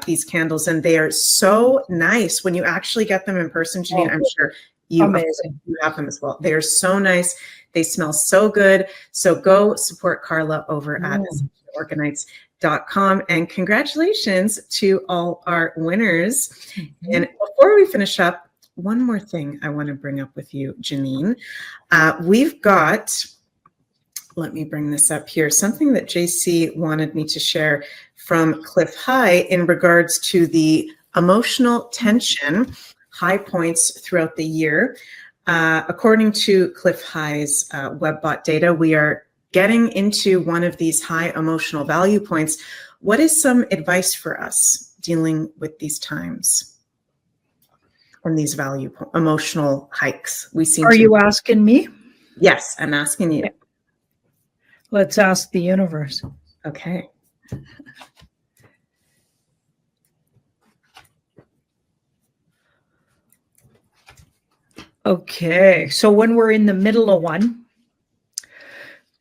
these candles, and they are so nice when you actually get them in person, Janine. I'm sure you have them as well. They are so nice. They smell so good. So go support Carla over at AscensionOrganites.com. And congratulations to all our winners. And before we finish up, one more thing I want to bring up with you, Janine. We've got, let me bring this up here, something that JC wanted me to share from Cliff High in regards to the emotional tension, high points throughout the year. According to Cliff High's WebBot data, we are getting into one of these high emotional value points. What is some advice for us dealing with these times and these emotional hikes? Are you asking me? Yes, I'm asking you. Yeah. Let's ask the universe. Okay. Okay, so when we're in the middle of one,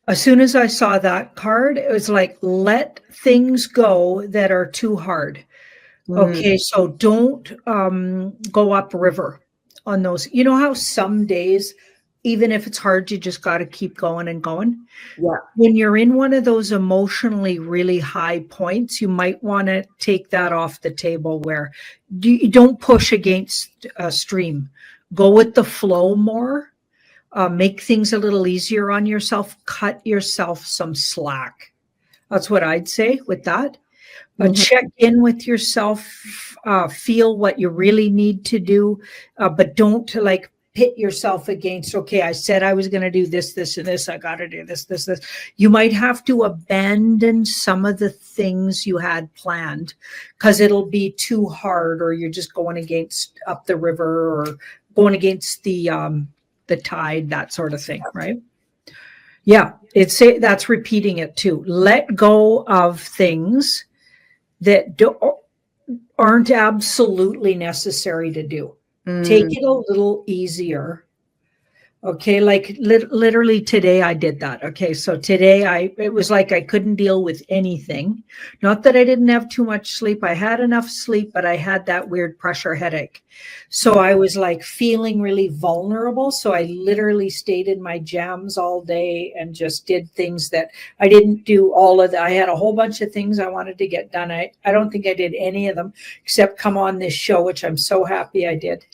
as soon as I saw that card, it was like, let things go that are too hard. Okay, so don't go upriver on those. You know how some days, even if it's hard, you just got to keep going and going? Yeah. When you're in one of those emotionally really high points, you might want to take that off the table where you don't push against a stream. Go with the flow more. Make things a little easier on yourself. Cut yourself some slack. That's what I'd say with that. But check in with yourself. Feel what you really need to do. But don't like pit yourself against, okay, I said I was going to do this, this, and this. I got to do this, this, this. You might have to abandon some of the things you had planned because it'll be too hard, or you're just going against up the river, or going against the tide, that sort of thing, right? Yeah, that's repeating it too. Let go of things that aren't absolutely necessary to do. Take it a little easier. Okay, like literally today I did that. Okay, so today it was like I couldn't deal with anything. Not that I didn't have too much sleep. I had enough sleep, but I had that weird pressure headache. So I was like feeling really vulnerable. So I literally stayed in my jams all day and just did things that I didn't do all of that. I had a whole bunch of things I wanted to get done. I don't think I did any of them except come on this show, which I'm so happy I did.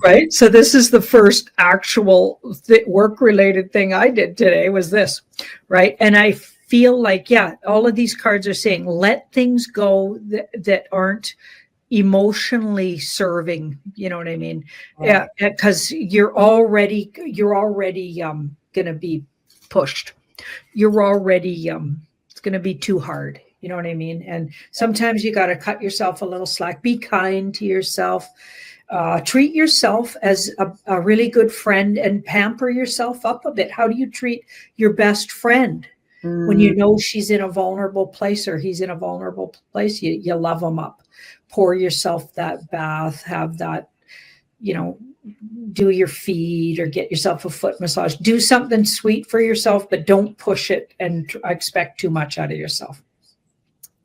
Right. So this is the first actual work-related thing I did today was this. Right. And I feel like, yeah, all of these cards are saying, let things go that aren't emotionally serving. You know what I mean? Yeah. Because you're already going to be pushed. You're already, it's going to be too hard. You know what I mean? And sometimes you got to cut yourself a little slack. Be kind to yourself. Treat yourself as a really good friend and pamper yourself up a bit. How do you treat your best friend when you know she's in a vulnerable place or he's in a vulnerable place? You love them up. Pour yourself that bath, have that, do your feet or get yourself a foot massage. Do something sweet for yourself, but don't push it and expect too much out of yourself.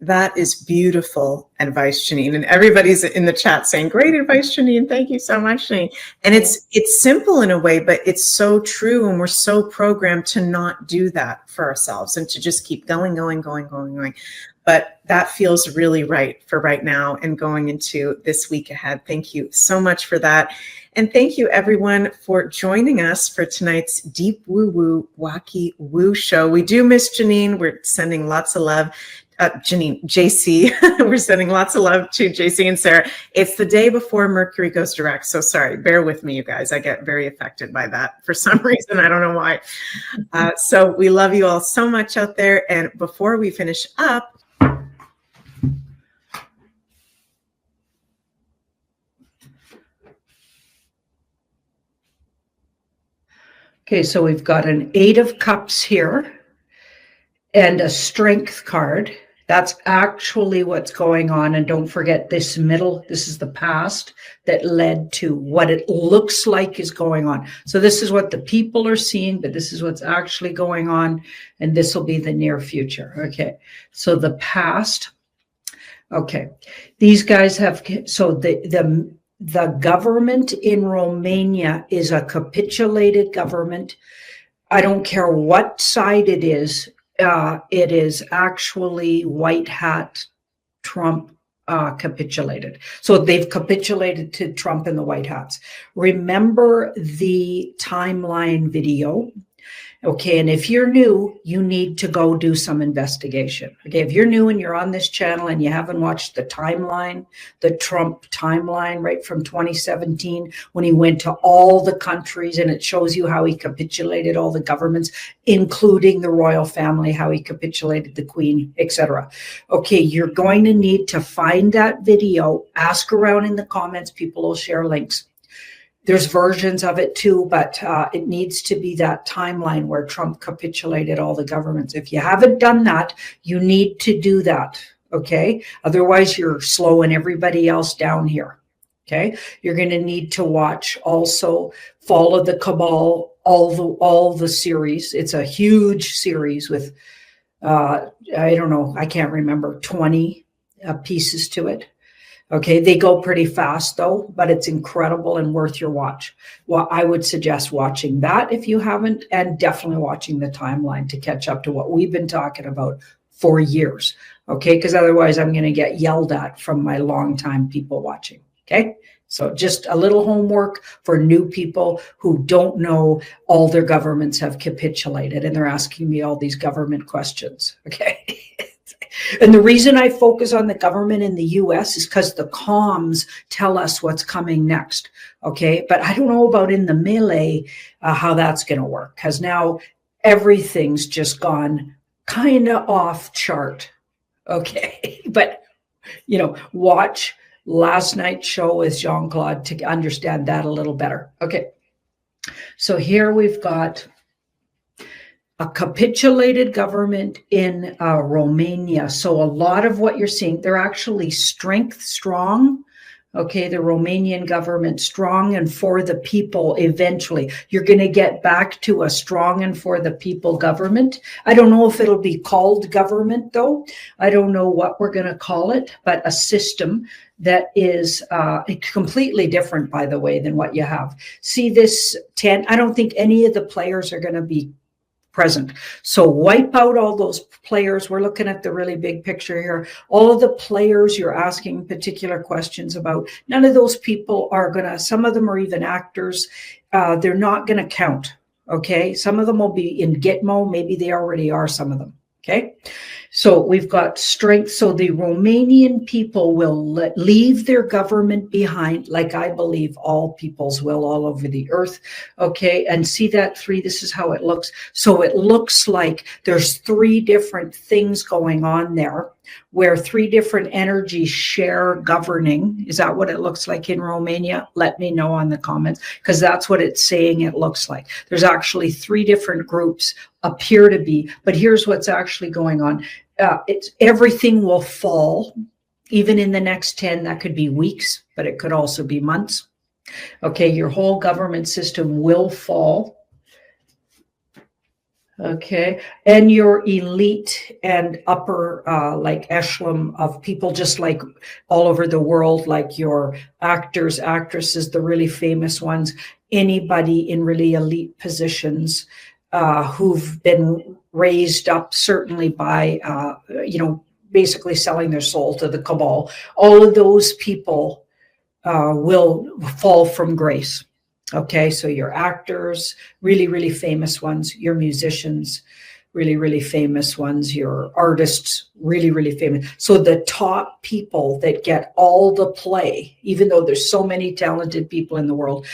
That is beautiful advice, Janine. And everybody's in the chat saying, great advice, Janine. Thank you so much, Janine. And it's simple in a way, but it's so true. And we're so programmed to not do that for ourselves and to just keep going. But that feels really right for right now and going into this week ahead. Thank you so much for that. And thank you, everyone, for joining us for tonight's Deep Woo Woo Wacky Woo show. We do miss Janine. We're sending lots of love. Janine, JC, we're sending lots of love to JC and Sarah. It's the day before Mercury goes direct. So sorry, bear with me, you guys. I get very affected by that for some reason. I don't know why. So we love you all so much out there. And before we finish up, Okay, so we've got an 8 of Cups here and a Strength card. That's actually what's going on. And don't forget this middle, this is the past that led to what it looks like is going on. So this is what the people are seeing, but this is what's actually going on. And this will be the near future. Okay, so the past. Okay, these guys have, so the government in Romania is a capitulated government. I don't care what side it is actually white hat Trump capitulated. So they've capitulated to Trump and the white hats. Remember the timeline video. Okay, and if you're new, you need to go do some investigation. Okay, if you're new and you're on this channel and you haven't watched the timeline, the Trump timeline, right from 2017, when he went to all the countries and it shows you how he capitulated all the governments, including the royal family, how he capitulated the Queen, etc. Okay, you're going to need to find that video, ask around in the comments, people will share links. There's versions of it too, but it needs to be that timeline where Trump capitulated all the governments. If you haven't done that, you need to do that, okay? Otherwise, you're slowing everybody else down here, okay? You're going to need to watch also Fall of the Cabal, all the series. It's a huge series with, I don't know, I can't remember, 20 pieces to it. Okay, they go pretty fast though, but it's incredible and worth your watch. Well, I would suggest watching that if you haven't, and definitely watching the timeline to catch up to what we've been talking about for years. Okay, because otherwise I'm going to get yelled at from my longtime people watching. Okay, so just a little homework for new people who don't know all their governments have capitulated and they're asking me all these government questions. Okay. And the reason I focus on the government in the US is because the comms tell us what's coming next. Okay. But I don't know about in the melee, how that's going to work, because now everything's just gone kind of off chart. Okay. But, you know, watch last night's show with Jean-Claude to understand that a little better. Okay. So here we've got a capitulated government in Romania. So a lot of what you're seeing, they're actually strong. Okay, the Romanian government strong and for the people eventually. You're going to get back to a strong and for the people government. I don't know if it'll be called government though. I don't know what we're going to call it, but a system that is completely different, by the way, than what you have. See this 10, I don't think any of the players are going to be present. So wipe out all those players. We're looking at the really big picture here. All of the players you're asking particular questions about, none of those people are going to, some of them are even actors. They're not going to count. Okay. Some of them will be in Gitmo. Maybe they already are, some of them. Okay. So we've got strength. So the Romanian people will leave their government behind, like I believe all peoples will all over the earth. Okay. And see that 3, this is how it looks. So it looks like there's 3 different things going on there where 3 different energies share governing. Is that what it looks like in Romania? Let me know on the comments, because that's what it's saying it looks like. There's actually 3 different groups appear to be, but here's what's actually going on. It's everything will fall, even in the next 10, that could be weeks, but it could also be months. Okay, your whole government system will fall. Okay, and your elite and upper like echelon of people, just like all over the world, like your actors, actresses, the really famous ones, anybody in really elite positions who've been raised up certainly by, basically selling their soul to the cabal. All of those people will fall from grace. Okay, so your actors, really, really famous ones, your musicians, really, really famous ones, your artists, really, really famous. So the top people that get all the play, even though there's so many talented people in the world,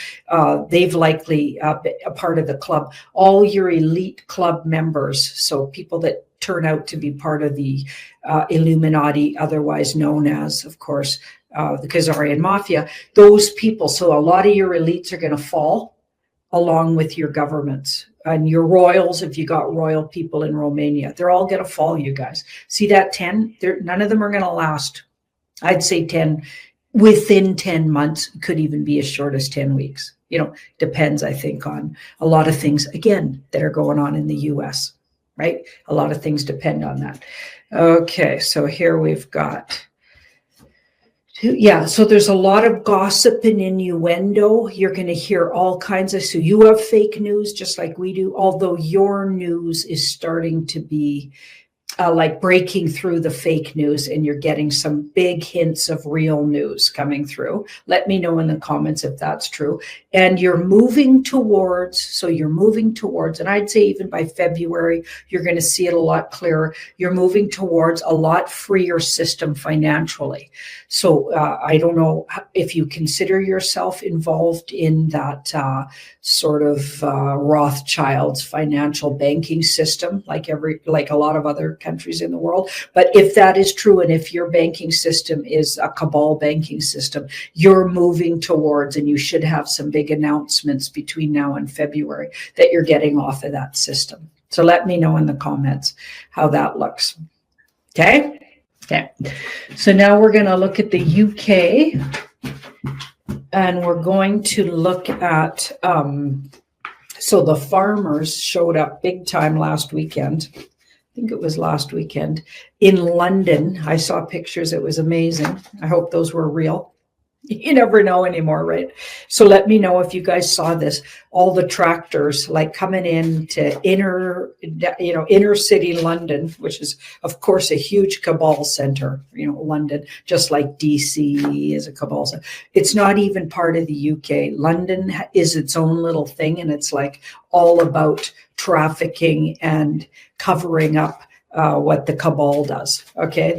they've likely been a part of the club. All your elite club members, so people that turn out to be part of the Illuminati, otherwise known as, of course, the Khazarian Mafia, those people. So a lot of your elites are going to fall. along with your governments and your royals. If you got royal people in Romania, they're all going to fall, you guys. See that 10? None of them are going to last. I'd say 10, within 10 months, could even be as short as 10 weeks. Depends, I think, on a lot of things, again, that are going on in the US, right? A lot of things depend on that. Okay, so here we've got, so there's a lot of gossip and innuendo. You're going to hear all kinds of, so you have fake news just like we do, although your news is starting to be like breaking through the fake news, and you're getting some big hints of real news coming through. Let me know in the comments if that's true. And you're moving towards, and I'd say even by February, you're going to see it a lot clearer. You're moving towards a lot freer system financially. So I don't know if you consider yourself involved in that sort of Rothschild's financial banking system, like a lot of other countries in the world. But if that is true, and if your banking system is a cabal banking system, you're moving towards, and you should have some big announcements between now and February that you're getting off of that system. So let me know in the comments how that looks. Okay. So now we're going to look at the UK, and we're going to look at, so the farmers showed up big time last weekend. I think it was last weekend in London. I saw pictures. It was amazing. I hope those were real. You never know anymore, right? So let me know if you guys saw this. All the tractors like coming in to inner city London, which is of course a huge cabal center. London, just like DC is a cabal center. It's not even part of the UK. London is its own little thing, and it's like all about trafficking and covering up what the cabal does. Okay,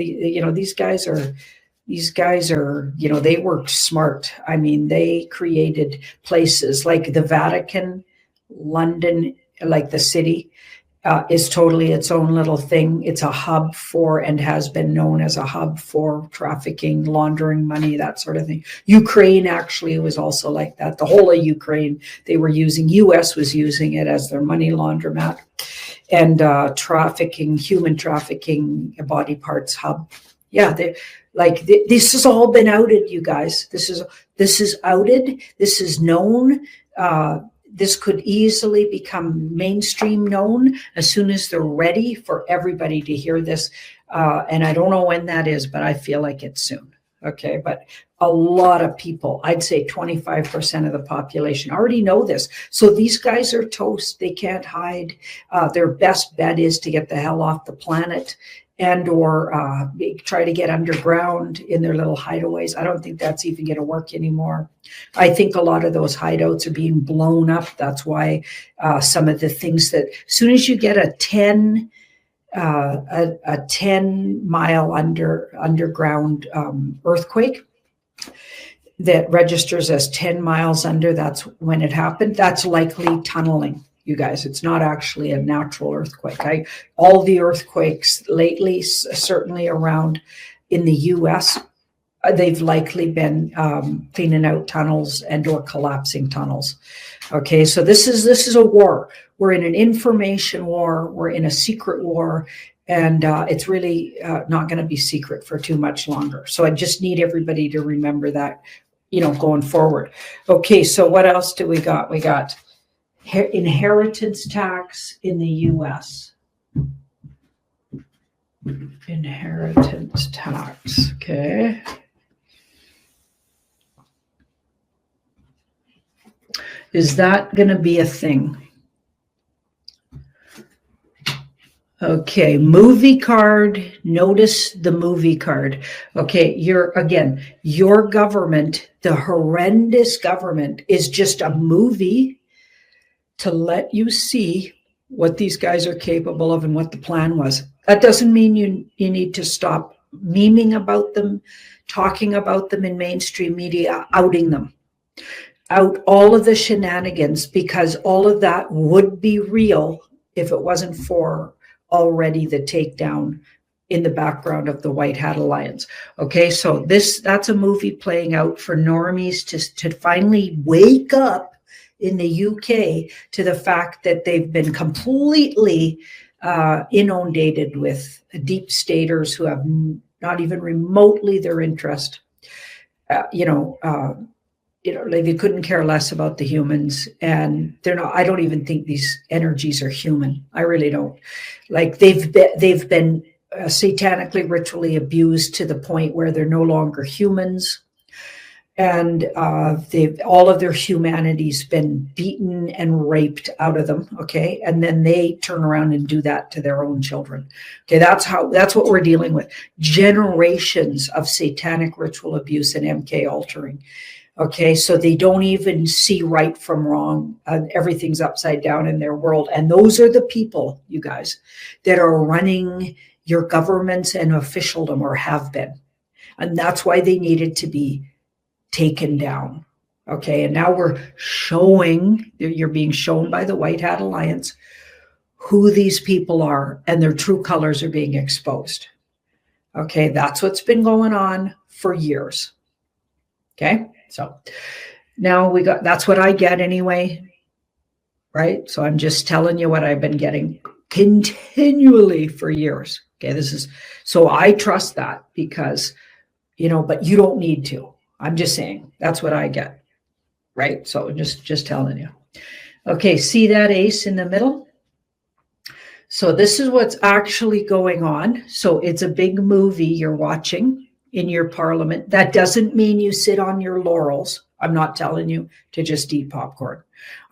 these guys are, they worked smart. I mean, they created places like the Vatican, London, like the city, is totally its own little thing. It's a hub for, and has been known as a hub for trafficking, laundering money, that sort of thing. Ukraine actually was also like that. The whole of Ukraine, US was using it as their money laundromat, and human trafficking, body parts hub. Yeah, this has all been outed, you guys. This is outed. This is known. This could easily become mainstream known as soon as they're ready for everybody to hear this. And I don't know when that is, but I feel like it's soon. Okay, but a lot of people, I'd say 25% of the population already know this. So these guys are toast. They can't hide. Their best bet is to get the hell off the planet, and or try to get underground in their little hideaways. I don't think that's even going to work anymore. I think a lot of those hideouts are being blown up. That's why some of the things that, as soon as you get a 10 mile underground earthquake that registers as 10 miles under, that's when it happened. That's likely tunneling. You guys, it's not actually a natural earthquake. All the earthquakes lately, certainly around in the US, they've likely been cleaning out tunnels and or collapsing tunnels. Okay, so this is a war. We're in an information war. We're in a secret war, and it's really not going to be secret for too much longer. So I just need everybody to remember that, going forward. Okay, so what else do we got? We got inheritance tax in the US. Inheritance tax, okay. Is that going to be a thing? Okay, movie card. Notice the movie card. Okay, your government, the horrendous government, is just a movie to let you see what these guys are capable of and what the plan was. That doesn't mean you need to stop memeing about them, talking about them in mainstream media, outing them. Out all of the shenanigans, because all of that would be real if it wasn't for already the takedown in the background of the White Hat Alliance. Okay, so that's a movie playing out for normies to finally wake up in the UK to the fact that they've been completely inundated with deep staters who have not even remotely their interest. Like they couldn't care less about the humans, and they're not. I don't even think these energies are human. I really don't. Like they've been satanically, ritually abused to the point where they're no longer humans, and all of their humanity's been beaten and raped out of them. Okay, and then they turn around and do that to their own children. Okay, that's what we're dealing with. Generations of satanic ritual abuse and MK altering. Okay, so they don't even see right from wrong. Everything's upside down in their world. And those are the people, you guys, that are running your governments and officialdom, or have been. And that's why they needed to be taken down. Okay, and now you're being shown by the White Hat Alliance who these people are, and their true colors are being exposed. Okay, that's what's been going on for years. Okay. So now that's what I get anyway, right? So I'm just telling you what I've been getting continually for years. Okay, so I trust that because, but you don't need to. I'm just saying that's what I get, right? So just telling you. Okay, see that ace in the middle? So this is what's actually going on. So it's a big movie you're watching in your parliament. That doesn't mean you sit on your laurels. I'm not telling you to just eat popcorn.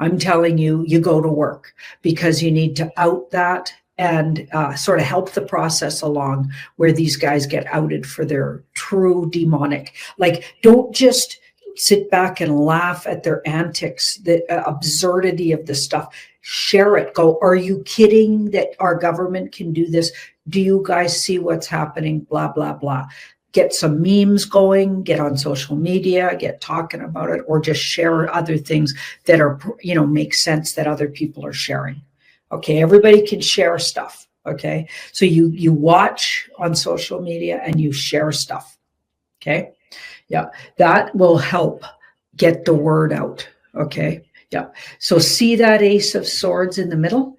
I'm telling you, you go to work because you need to out that and sort of help the process along where these guys get outed for their true demonic. Like, don't just sit back and laugh at their antics, the absurdity of the stuff. Share it. Go, are you kidding that our government can do this? Do you guys see what's happening? Blah, blah, blah. Get some memes going, get on social media, get talking about it, or just share other things that are, make sense that other people are sharing. Okay, everybody can share stuff. Okay, so you watch on social media and you share stuff. Okay, yeah, that will help get the word out. Okay, yeah. So see that Ace of Swords in the middle?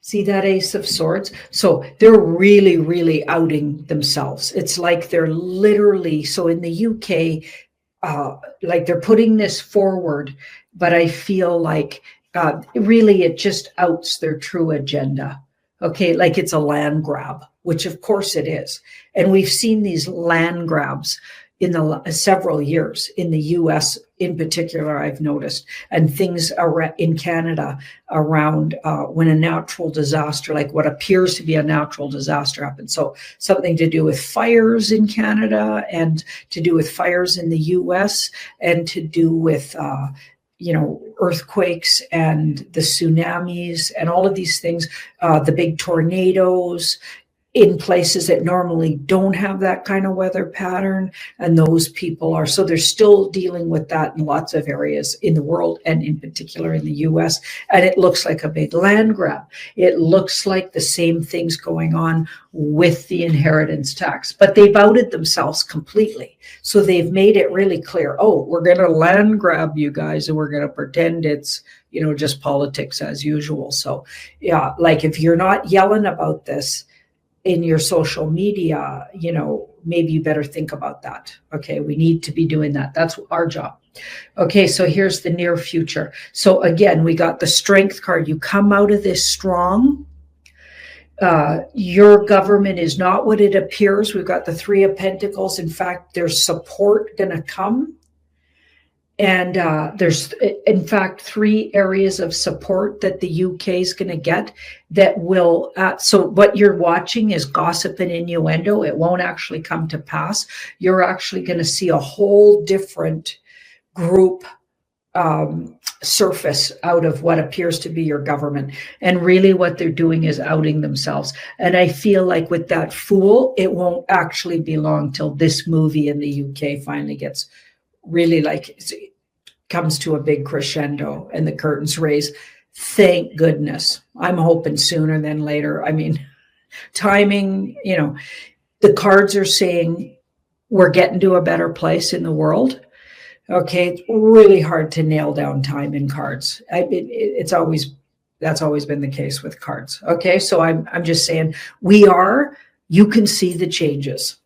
See that Ace of Swords? So they're really, really outing themselves. It's like they're literally, so in the UK, like they're putting this forward, but I feel like really it just outs their true agenda. Okay, like it's a land grab, which of course it is. And we've seen these land grabs in the several years in the US in particular, I've noticed, and things in Canada around when a natural disaster, like what appears to be a natural disaster happens. So something to do with fires in Canada and to do with fires in the US and to do with, earthquakes and the tsunamis and all of these things, the big tornadoes in places that normally don't have that kind of weather pattern. And those people are, so they're still dealing with that in lots of areas in the world and in particular in the US. And it looks like a big land grab. It looks like the same things going on with the inheritance tax, but they've outed themselves completely. So they've made it really clear, oh, we're going to land grab you guys and we're going to pretend it's, just politics as usual. So yeah, like if you're not yelling about this in your social media, maybe you better think about that. Okay, we need to be doing that. That's our job. Okay, so here's the near future. So again, we got the Strength card. You come out of this strong. Your government is not what it appears. We've got the Three of Pentacles. In fact, there's support going to come. And there's, in fact, 3 areas of support that the UK is going to get that will, so what you're watching is gossip and innuendo. It won't actually come to pass. You're actually going to see a whole different group surface out of what appears to be your government. And really what they're doing is outing themselves. And I feel like with that Fool, it won't actually be long till this movie in the UK finally gets really comes to a big crescendo and the curtains raise. Thank goodness. I'm hoping sooner than later. I mean, timing, the cards are saying we're getting to a better place in the world. Okay, it's really hard to nail down time in cards. That's always been the case with cards. Okay, so I'm just saying you can see the changes.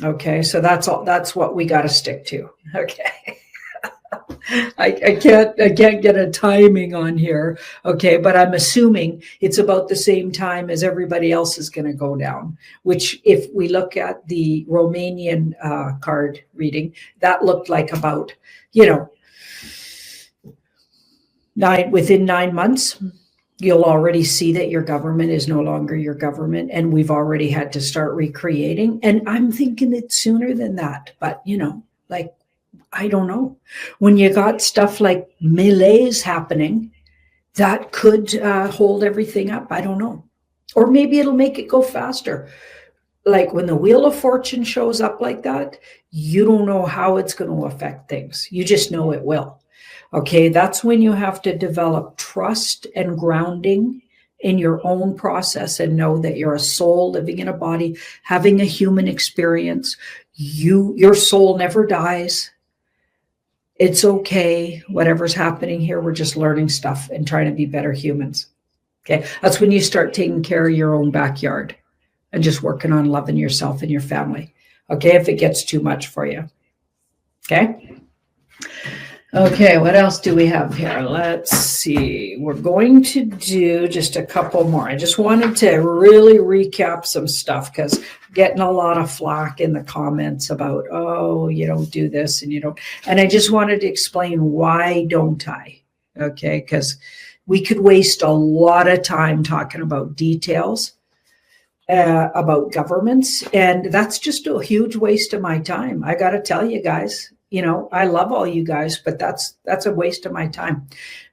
Okay, so that's what we got to stick to. Okay. I can't get a timing on here. Okay, but I'm assuming it's about the same time as everybody else is going to go down, which if we look at the Romanian card reading, that looked like about, within 9 months, you'll already see that your government is no longer your government, and we've already had to start recreating. And I'm thinking it's sooner than that, but like, I don't know. When you got stuff like melees happening, that could hold everything up. I don't know. Or maybe it'll make it go faster. Like when the Wheel of Fortune shows up like that, you don't know how it's going to affect things. You just know it will. Okay, that's when you have to develop trust and grounding in your own process and know that you're a soul living in a body, having a human experience. Your soul never dies. It's okay. Whatever's happening here, we're just learning stuff and trying to be better humans. Okay, that's when you start taking care of your own backyard and just working on loving yourself and your family. Okay, if it gets too much for you. Okay. Okay, what else do we have here? Let's see. We're going to do just a couple more. I just wanted to really recap some stuff because I'm getting a lot of flack in the comments about, oh, you don't do this and you don't. And I just wanted to explain why don't I? Okay, because we could waste a lot of time talking about details about governments, and that's just a huge waste of my time. I got to tell you guys. I love all you guys, but that's a waste of my time.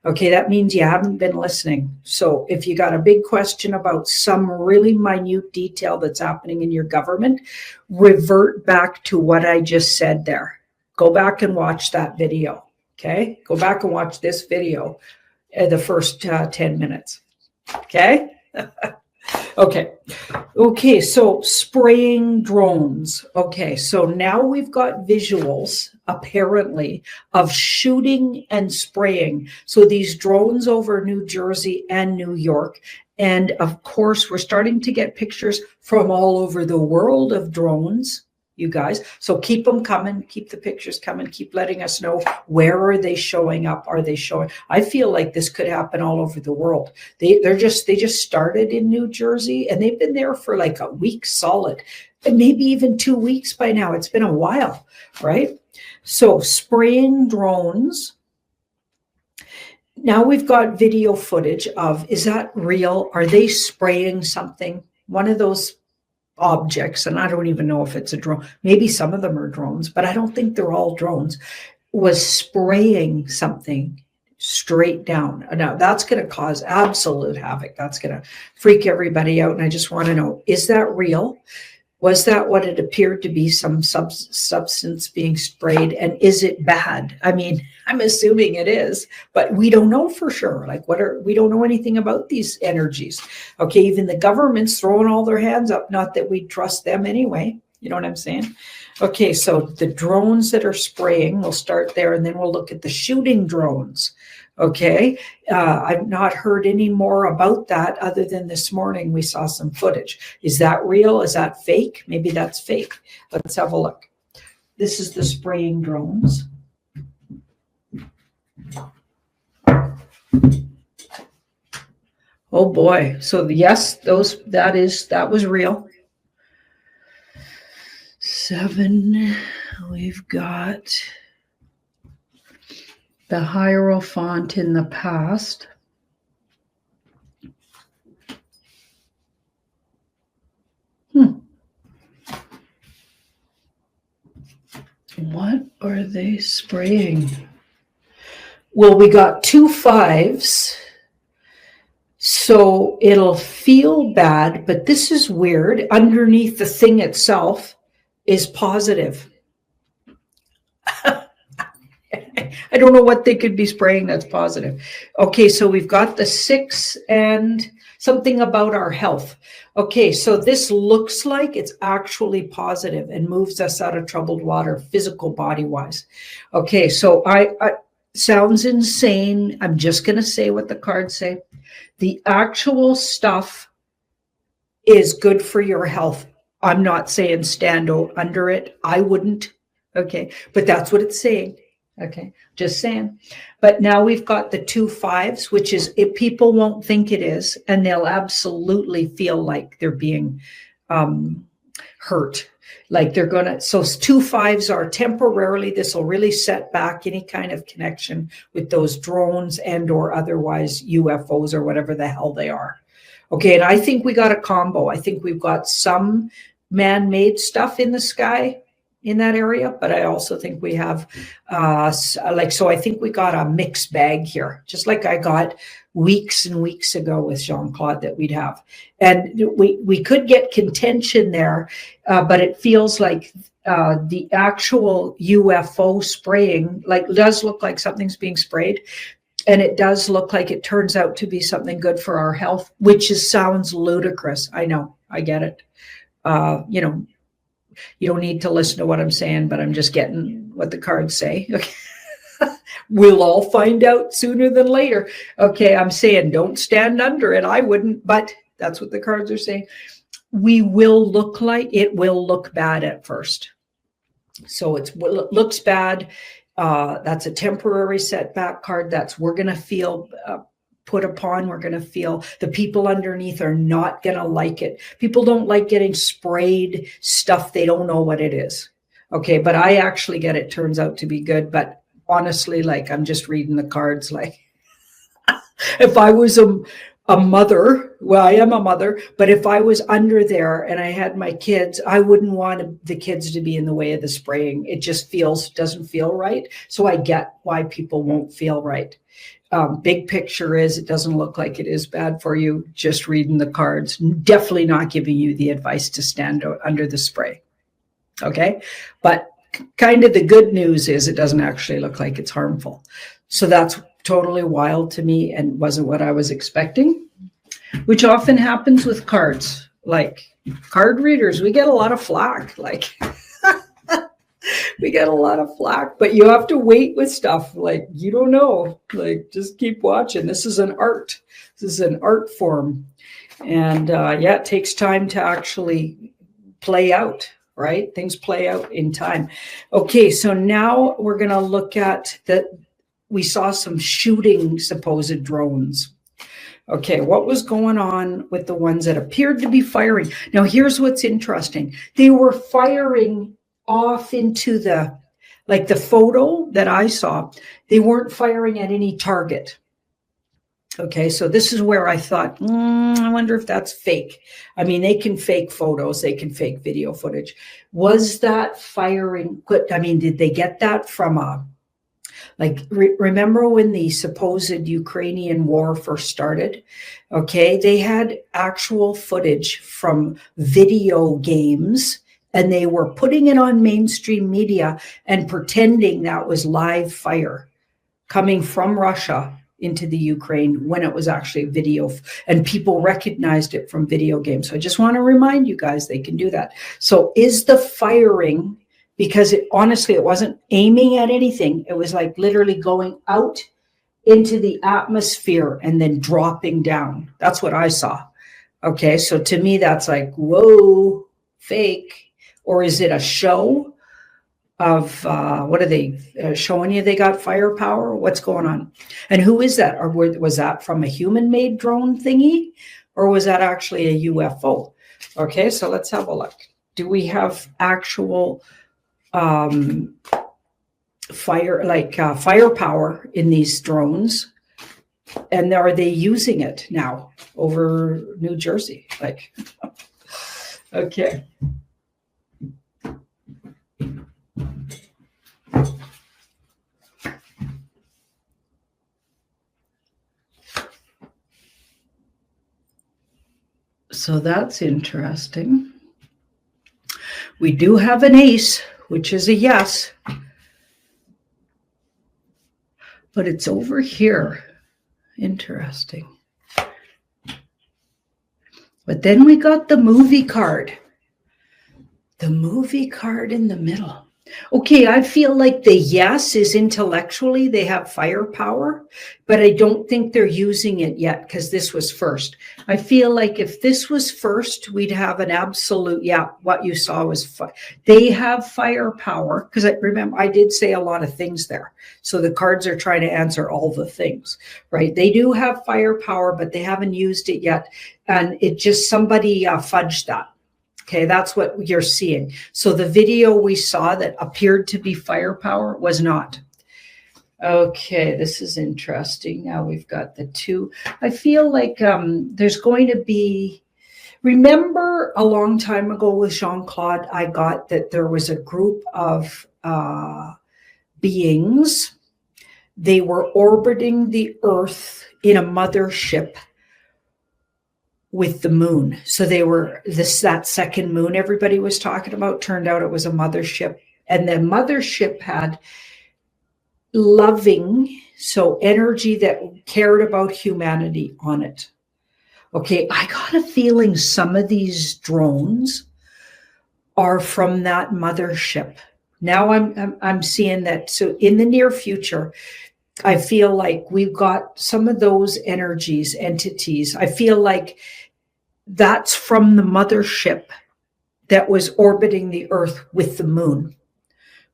Okay, that means you haven't been listening. So if you got a big question about some really minute detail that's happening in your government, revert back to what I just said there. Go back and watch that video. Okay, go back and watch this video, the first 10 minutes. Okay. Okay, so spraying drones. Okay, so now we've got visuals, apparently, of shooting and spraying. So these drones over New Jersey and New York. And of course, we're starting to get pictures from all over the world of drones, you guys. So keep them coming, keep the pictures coming, keep letting us know where are they showing up. Are they showing? I feel like this could happen all over the world. They just started in New Jersey and they've been there for like a week solid, and maybe even 2 weeks by now. It's been a while, right? So spraying drones. Now we've got video footage of, is that real? Are they spraying something? One of those objects, and I don't even know if it's a drone. Maybe some of them are drones, but I don't think they're all drones, was spraying something straight down. Now that's going to cause absolute havoc. That's going to freak everybody out. And I just want to know, is that real? Was that what it appeared to be, some substance being sprayed? And is it bad? I mean, I'm assuming it is, but we don't know for sure. Like, we don't know anything about these energies. Okay, even the government's throwing all their hands up. Not that we trust them anyway. You know what I'm saying? Okay, so the drones that are spraying, we'll start there, and then we'll look at the shooting drones. Okay, I've not heard any more about that other than this morning we saw some footage. Is that real? Is that fake? Maybe that's fake. Let's have a look. This is the spraying drones. Oh boy. So yes, that was real. 7, we've got the Hierophant in the past. What are they spraying? Well, we got 2 5s. So it'll feel bad, but this is weird. Underneath the thing itself is positive. I don't know what they could be spraying that's positive. Okay, so we've got the 6 and something about our health. Okay, so this looks like it's actually positive and moves us out of troubled water, physical body-wise. Okay, so I sounds insane. I'm just going to say what the cards say. The actual stuff is good for your health. I'm not saying stand under it. I wouldn't. Okay, but that's what it's saying. Okay, just saying. But now we've got the 2 5s, which is if people won't think it is, and they'll absolutely feel like they're being hurt. Like they're gonna, so 2 5s are temporarily, this will really set back any kind of connection with those drones and or otherwise UFOs or whatever the hell they are. Okay, and I think we got a combo. I think we've got some man-made stuff in the sky in that area, but I also think we have so I think we got a mixed bag here, just like I got weeks and weeks ago with Jean-Claude that we'd have. And we could get contention there, but it feels like the actual UFO spraying does look like something's being sprayed. And it does look like it turns out to be something good for our health, which sounds ludicrous. I know, I get it. You don't need to listen to what I'm saying, but I'm just getting what the cards say. Okay. We'll all find out sooner than later. Okay, I'm saying don't stand under it. I wouldn't, but that's what the cards are saying. We will look like it will look bad at first. So it looks bad. That's a temporary setback card. We're going to feel put upon. We're going to feel the people underneath are not going to like it. People don't like getting sprayed stuff. They don't know what it is. Okay. But I actually get it turns out to be good. But honestly, I'm just reading the cards. If I was a mother, well, I am a mother, but if I was under there and I had my kids, I wouldn't want the kids to be in the way of the spraying. It just doesn't feel right. So I get why people won't feel right. Big picture is it doesn't look like it is bad for you. Just reading the cards, definitely not giving you the advice to stand under the spray. Okay. But kind of the good news is it doesn't actually look like it's harmful. So that's totally wild to me and wasn't what I was expecting, which often happens with cards. Card readers, we get a lot of flack. We get a lot of flack, but you have to wait with stuff. You don't know, just keep watching. This is an art. This is an art form. And it takes time to actually play out, right? Things play out in time. Okay. So now we're going to look at we saw some shooting supposed drones. Okay, what was going on with the ones that appeared to be firing? Now, here's what's interesting. They were firing off into the photo that I saw. They weren't firing at any target. Okay, so this is where I thought, I wonder if that's fake. I mean, they can fake photos. They can fake video footage. Was that firing? I mean, did they get that from remember when the supposed Ukrainian war first started? Okay, they had actual footage from video games and they were putting it on mainstream media and pretending that was live fire coming from Russia into the Ukraine when it was actually video, and people recognized it from video games. So I just want to remind you guys, they can do that. So is the firing, because honestly, it wasn't aiming at anything. It was literally going out into the atmosphere and then dropping down. That's what I saw. Okay, so to me, that's whoa, fake. Or is it a show of, what are they showing you? They got firepower? What's going on? And who is that? Or was that from a human-made drone thingy? Or was that actually a UFO? Okay, so let's have a look. Do we have actual firepower in these drones, and are they using it now over New Jersey? Okay. So that's interesting. We do have an ace, which is a yes. but it's over here. Interesting. But then we got the movie card. The movie card in the middle. Okay, I feel like the yes is intellectually, they have firepower, but I don't think they're using it yet because this was first. I feel like if this was first, we'd have an absolute, yeah, what you saw was, they have firepower because I remember I did say a lot of things there. So the cards are trying to answer all the things, right? They do have firepower, but they haven't used it yet. And it just, somebody fudged that. Okay, that's what you're seeing. So the video we saw that appeared to be firepower was not. Okay, this is interesting. Now we've got the two. I feel like there's going to be, remember a long time ago with Jean-Claude, I got that there was a group of beings. They were orbiting the Earth in a mothership with the moon. So they were that second moon everybody was talking about, turned out it was a mothership. And the mothership had loving, so energy that cared about humanity on it. Okay, I got a feeling some of these drones are from that mothership. Now I'm seeing that. So in the near future, I feel like we've got some of those energies, entities. I feel like that's from the mothership that was orbiting the Earth with the moon.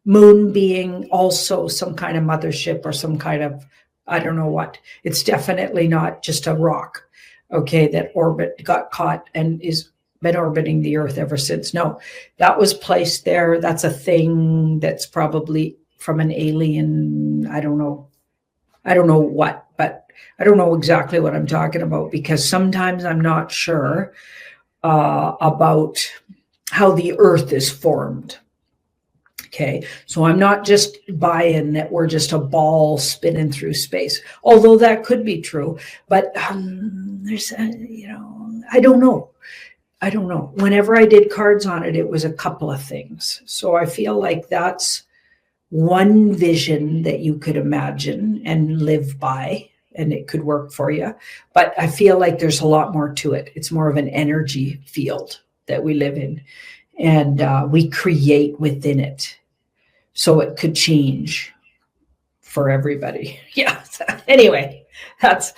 Moon being also some kind of mothership or some kind of, I don't know what. It's definitely not just a rock, okay, that got caught and is been orbiting the Earth ever since. No, that was placed there. That's a thing that's probably from an alien, I don't know what, but I don't know exactly what I'm talking about because sometimes I'm not sure about how the Earth is formed. Okay, so I'm not just buying that we're just a ball spinning through space, although that could be true. But there's, I don't know. Whenever I did cards on it, it was a couple of things. So I feel like that's one vision that you could imagine and live by, and it could work for you. But I feel like there's a lot more to it. It's more of an energy field that we live in, and we create within it. So it could change for everybody. Yeah. Anyway, that's,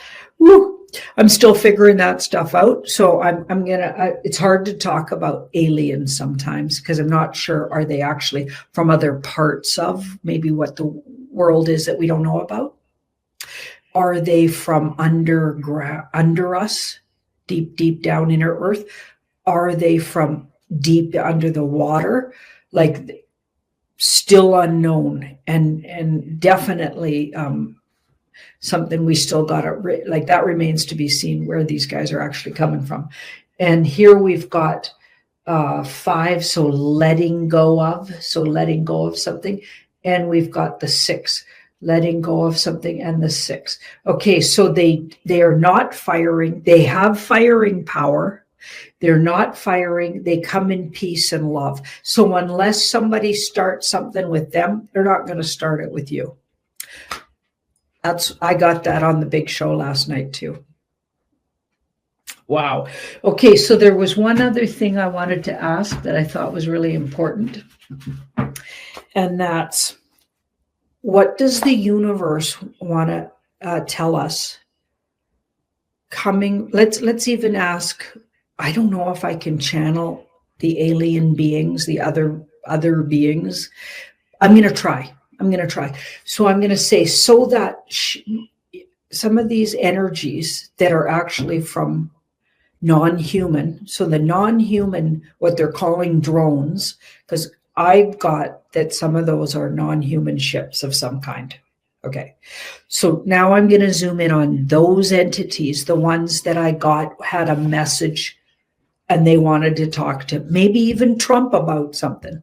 I'm still figuring that stuff out. So it's hard to talk about aliens sometimes because I'm not sure, are they actually from other parts of maybe what the world is that we don't know about? Are they from under us, deep down in our Earth? Are they from deep under the water? Like still unknown and definitely something we still got to, like that remains to be seen where these guys are actually coming from. And here we've got 5, so letting go of something. And we've got the 6, letting go of something, and the 6. Okay, so they are not firing. They have firing power. They're not firing. They come in peace and love. So unless somebody starts something with them, they're not going to start it with you. I got that on the big show last night too. Wow. Okay, so there was one other thing I wanted to ask that I thought was really important. And that's, what does the universe want to tell us coming? Let's even ask, I don't know if I can channel the alien beings, the other beings. I'm going to try. So I'm going to say, so that some of these energies that are actually from non-human, so the non-human, what they're calling drones, because I've got that some of those are non-human ships of some kind. Okay. So now I'm going to zoom in on those entities, the ones that I got had a message and they wanted to talk to maybe even Trump about something.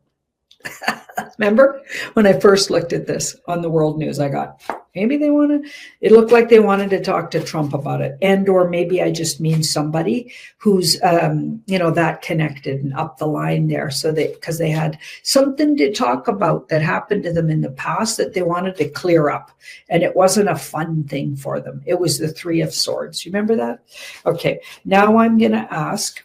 Remember when I first looked at this on the world news, I got, maybe they want to, it looked like they wanted to talk to Trump about it. And, or maybe I just mean somebody who's, that connected and up the line there. So because they had something to talk about that happened to them in the past that they wanted to clear up. And it wasn't a fun thing for them. It was the Three of Swords. You remember that? Okay. Now I'm going to ask,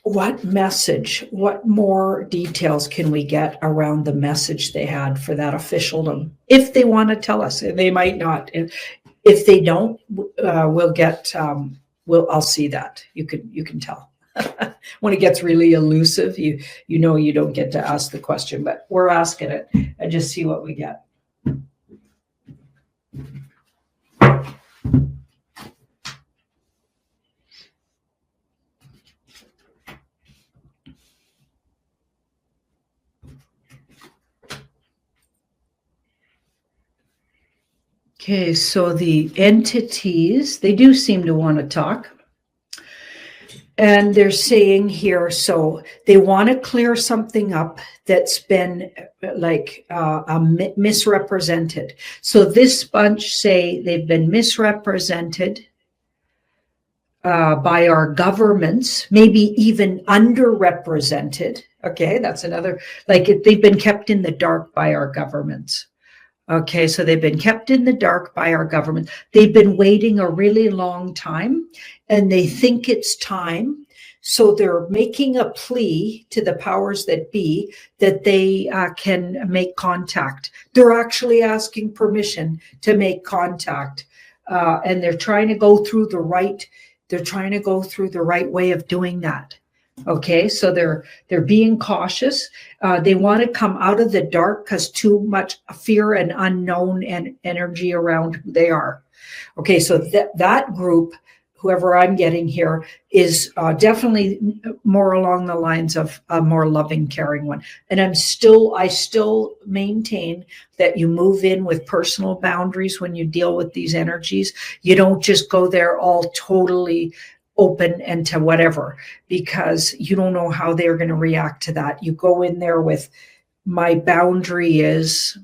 what message, what more details can we get around the message they had for that officialdom? If they want to tell us, and they might not. If they don't, we'll get. I'll see that. You can tell. When it gets really elusive, you don't get to ask the question, but we're asking it and just see what we get. Okay, so the entities, they do seem to want to talk. And they're saying here, so they want to clear something up that's been like misrepresented. So this bunch say they've been misrepresented by our governments, maybe even underrepresented. Okay, that's another, they've been kept in the dark by our governments. Okay, so they've been kept in the dark by our government. They've been waiting a really long time, and they think it's time. So they're making a plea to the powers that be that they can make contact. They're actually asking permission to make contact, and they're trying to go through the right. They're trying to go through the right way of doing that. Okay, so they're being cautious. They want to come out of the dark because too much fear and unknown and energy around who they are. Okay, so that group, whoever I'm getting here, is definitely more along the lines of a more loving, caring one. And I still maintain that you move in with personal boundaries when you deal with these energies. You don't just go there all totally open and to whatever, because you don't know how they're going to react to that. You go in there with, my boundary is,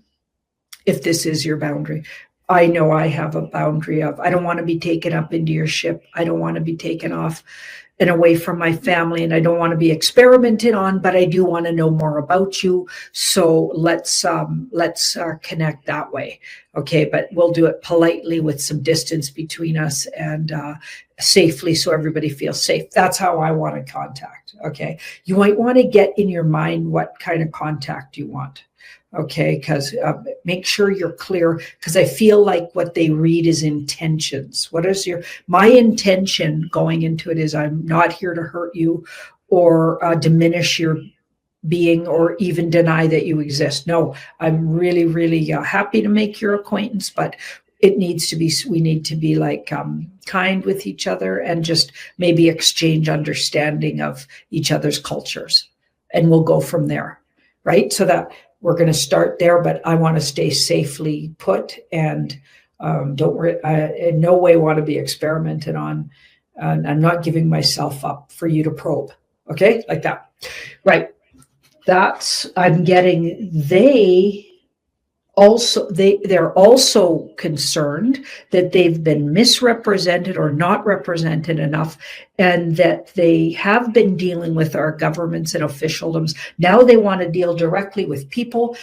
if this is your boundary, I know I have a boundary of, I don't want to be taken up into your ship. I don't want to be taken off and away from my family, and I don't want to be experimented on, but I do want to know more about you. So let's connect that way. Okay, but we'll do it politely with some distance between us and safely, so everybody feels safe. That's how I want to contact. Okay, you might want to get in your mind what kind of contact you want. Okay, because make sure you're clear, because I feel like what they read is intentions. What is my intention going into it is, I'm not here to hurt you or diminish your being or even deny that you exist. No, I'm really, really happy to make your acquaintance, but we need to be like kind with each other and just maybe exchange understanding of each other's cultures. And we'll go from there, right? So that we're going to start there, but I want to stay safely put and don't worry. I in no way want to be experimented on. And I'm not giving myself up for you to probe. Okay, like that. Right. I'm getting they're also concerned that they've been misrepresented or not represented enough, and that they have been dealing with our governments and officialdoms. Now they want to deal directly with people.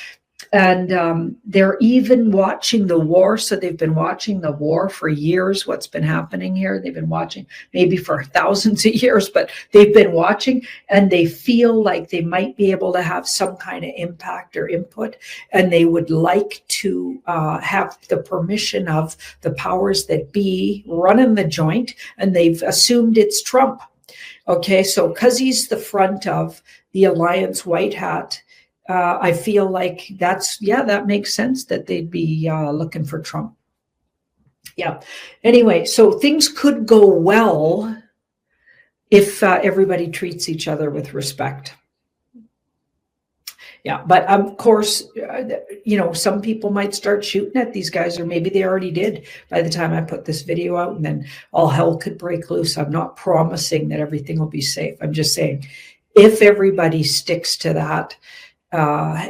And they're even watching the war. So they've been watching the war for years, what's been happening here. They've been watching maybe for thousands of years, but they've been watching, and they feel like they might be able to have some kind of impact or input. And they would like to have the permission of the powers that be running the joint. And they've assumed it's Trump. Okay, so because he's the front of the Alliance White Hat, I feel like that makes sense that they'd be looking for Trump. Yeah. Anyway, so things could go well if everybody treats each other with respect. Yeah, but of course, some people might start shooting at these guys, or maybe they already did by the time I put this video out, and then all hell could break loose. I'm not promising that everything will be safe. I'm just saying, if everybody sticks to that,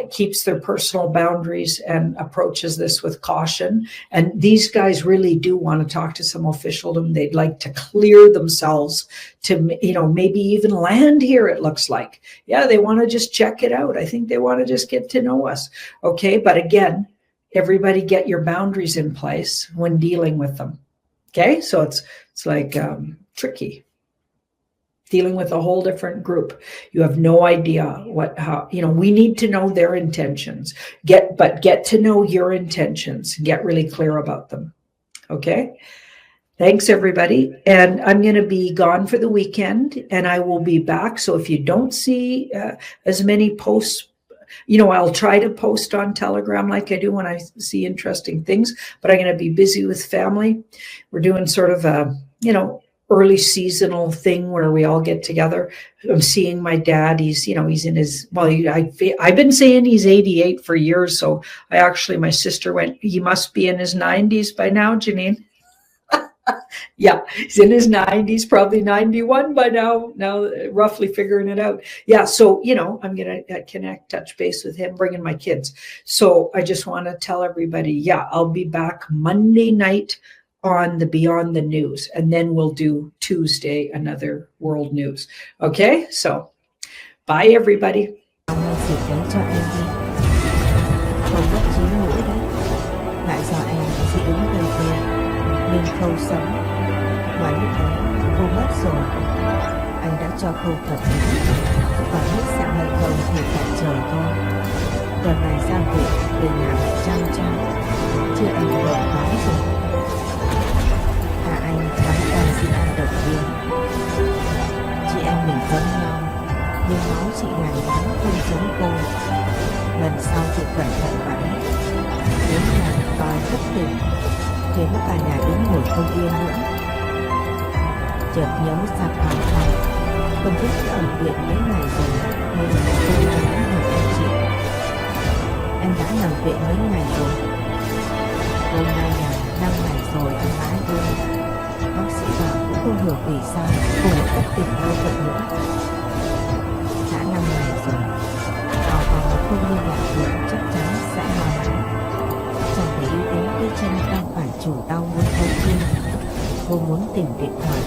keeps their personal boundaries and approaches this with caution. And these guys really do want to talk to some officialdom. They'd like to clear themselves to, you know, maybe even land here, it looks like. Yeah, they want to just check it out. I think they want to just get to know us. Okay, but again, everybody get your boundaries in place when dealing with them. Okay, so it's like tricky. Dealing with a whole different group. You have no idea how, you know, we need to know their intentions. Get to know your intentions. Get really clear about them. Okay. Thanks, everybody. And I'm going to be gone for the weekend and I will be back. So if you don't see as many posts, you know, I'll try to post on Telegram like I do when I see interesting things, but I'm going to be busy with family. We're doing sort of a, you know, early seasonal thing where we all get together. I'm seeing my dad. He's, you know, he's in his, well, I've been saying he's 88 for years. So my sister went, he must be in his 90s by now, Janine. Yeah, he's in his 90s, probably 91 by now, roughly figuring it out. Yeah, so, you know, I'm going to touch base with him, bringing my kids. So I just want to tell everybody, yeah, I'll be back Monday night on the Beyond the News, and then we'll do Tuesday, another world news. Okay, so bye everybody. Ông ơi, xịt đấy cho em đi. Không bất trí nổi đấy. Lại do em dị ứng gây tê, nên Khâu sống. Mà lúc đấy cô mất rồi. Anh đã cho Khâu tập và hết sẽ hay không thì phải chờ thôi. Tuần này ra viện về nhà chăm chăm, chứ anh bận quá rồi. Anh đang xin ăn độc viên. Chị em mình giống nhau, nhưng máu chị này vẫn không giống cô. Lần sau chị cẩn thận vậy. Nếu nhà coi thất tình, thì mất cả nhà đứng ngồi không yên nữa. Chợt nhớ ra Hoàng Phong, không biết đã ở viện mấy ngày rồi, nên là cô đã đến hỏi anh chị. Em đã nằm viện mấy ngày rồi? Hôm nay là 5 ngày rồi anh bái ơi. Bác sĩ bảo cũng không hiểu vì sao cô lại bất tỉnh lâu vậy nữa. Đã 5 ngày rồi, không liên lạc được chắc chắn sẽ lo lắng. Chẳng để ý đến cái chân đang phải chủ đau muốn thấu tim. Cô muốn tìm điện thoại.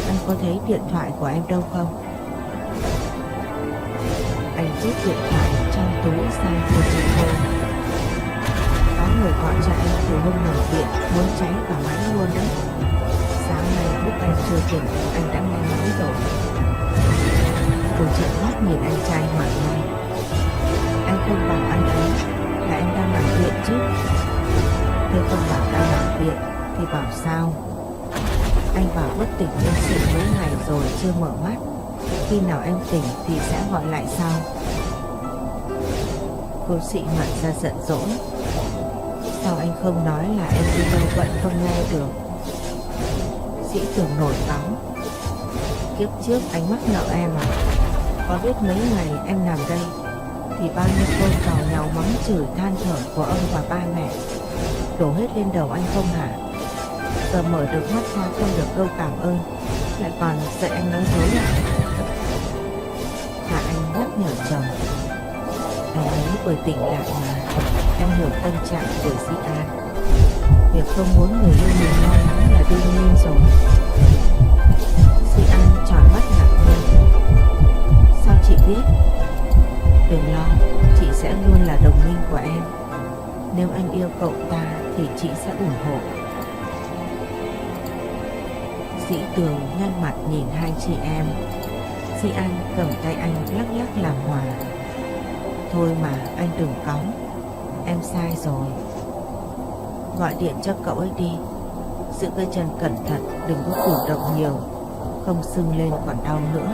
Anh có thấy điện thoại của em đâu không? Anh rút điện thoại trong túi ra của chị cô. Có người gọi cho anh từ hôm nằm viện, muốn cháy cả máy luôn đấy. Sáng nay lúc anh chưa tỉnh, anh đã nghe nói rồi. Cô trợn mắt nhìn anh trai hỏi ngay. Anh không bảo anh ấy là em đang nằm viện chứ? Thế không bảo đang nằm viện thì bảo sao? Anh bảo bất tỉnh nhân sự mấy ngày rồi chưa mở mắt. Khi nào em tỉnh thì sẽ gọi lại sau. Cô xị mặt ra giận dỗi. Sao anh không nói là em đi đâu vậy không nghe được? Sĩ tưởng nổi cáu. Kiếp trước anh mắc nợ em à? Có biết mấy ngày em nằm đây thì bao nhiêu câu cào nhau mắng chửi than thở của ông và ba mẹ đổ hết lên đầu anh không hả? Giờ mở được mắt ra không được câu cảm ơn, lại còn dạy anh nói dối à? Hà Anh nhắc nhở chồng. Em ấy vừa tỉnh lại mà, em hiểu tâm trạng của Di An. Việc không muốn người yêu mình lo lắng là đương nhiên rồi. Di An tròn mắt ngạc nhiên. Sao chị biết? Đừng lo, chị sẽ luôn là đồng minh của em. Nếu anh yêu cậu ta thì chị sẽ ủng hộ. Dĩ Tường nhăn mặt nhìn hai chị em. Di An cầm tay anh lắc lắc làm hòa. Thôi mà anh đừng cáu, em sai rồi. Gọi điện cho cậu ấy đi, giữ cái chân cẩn thận, đừng có cử động nhiều, không sưng lên còn đau nữa.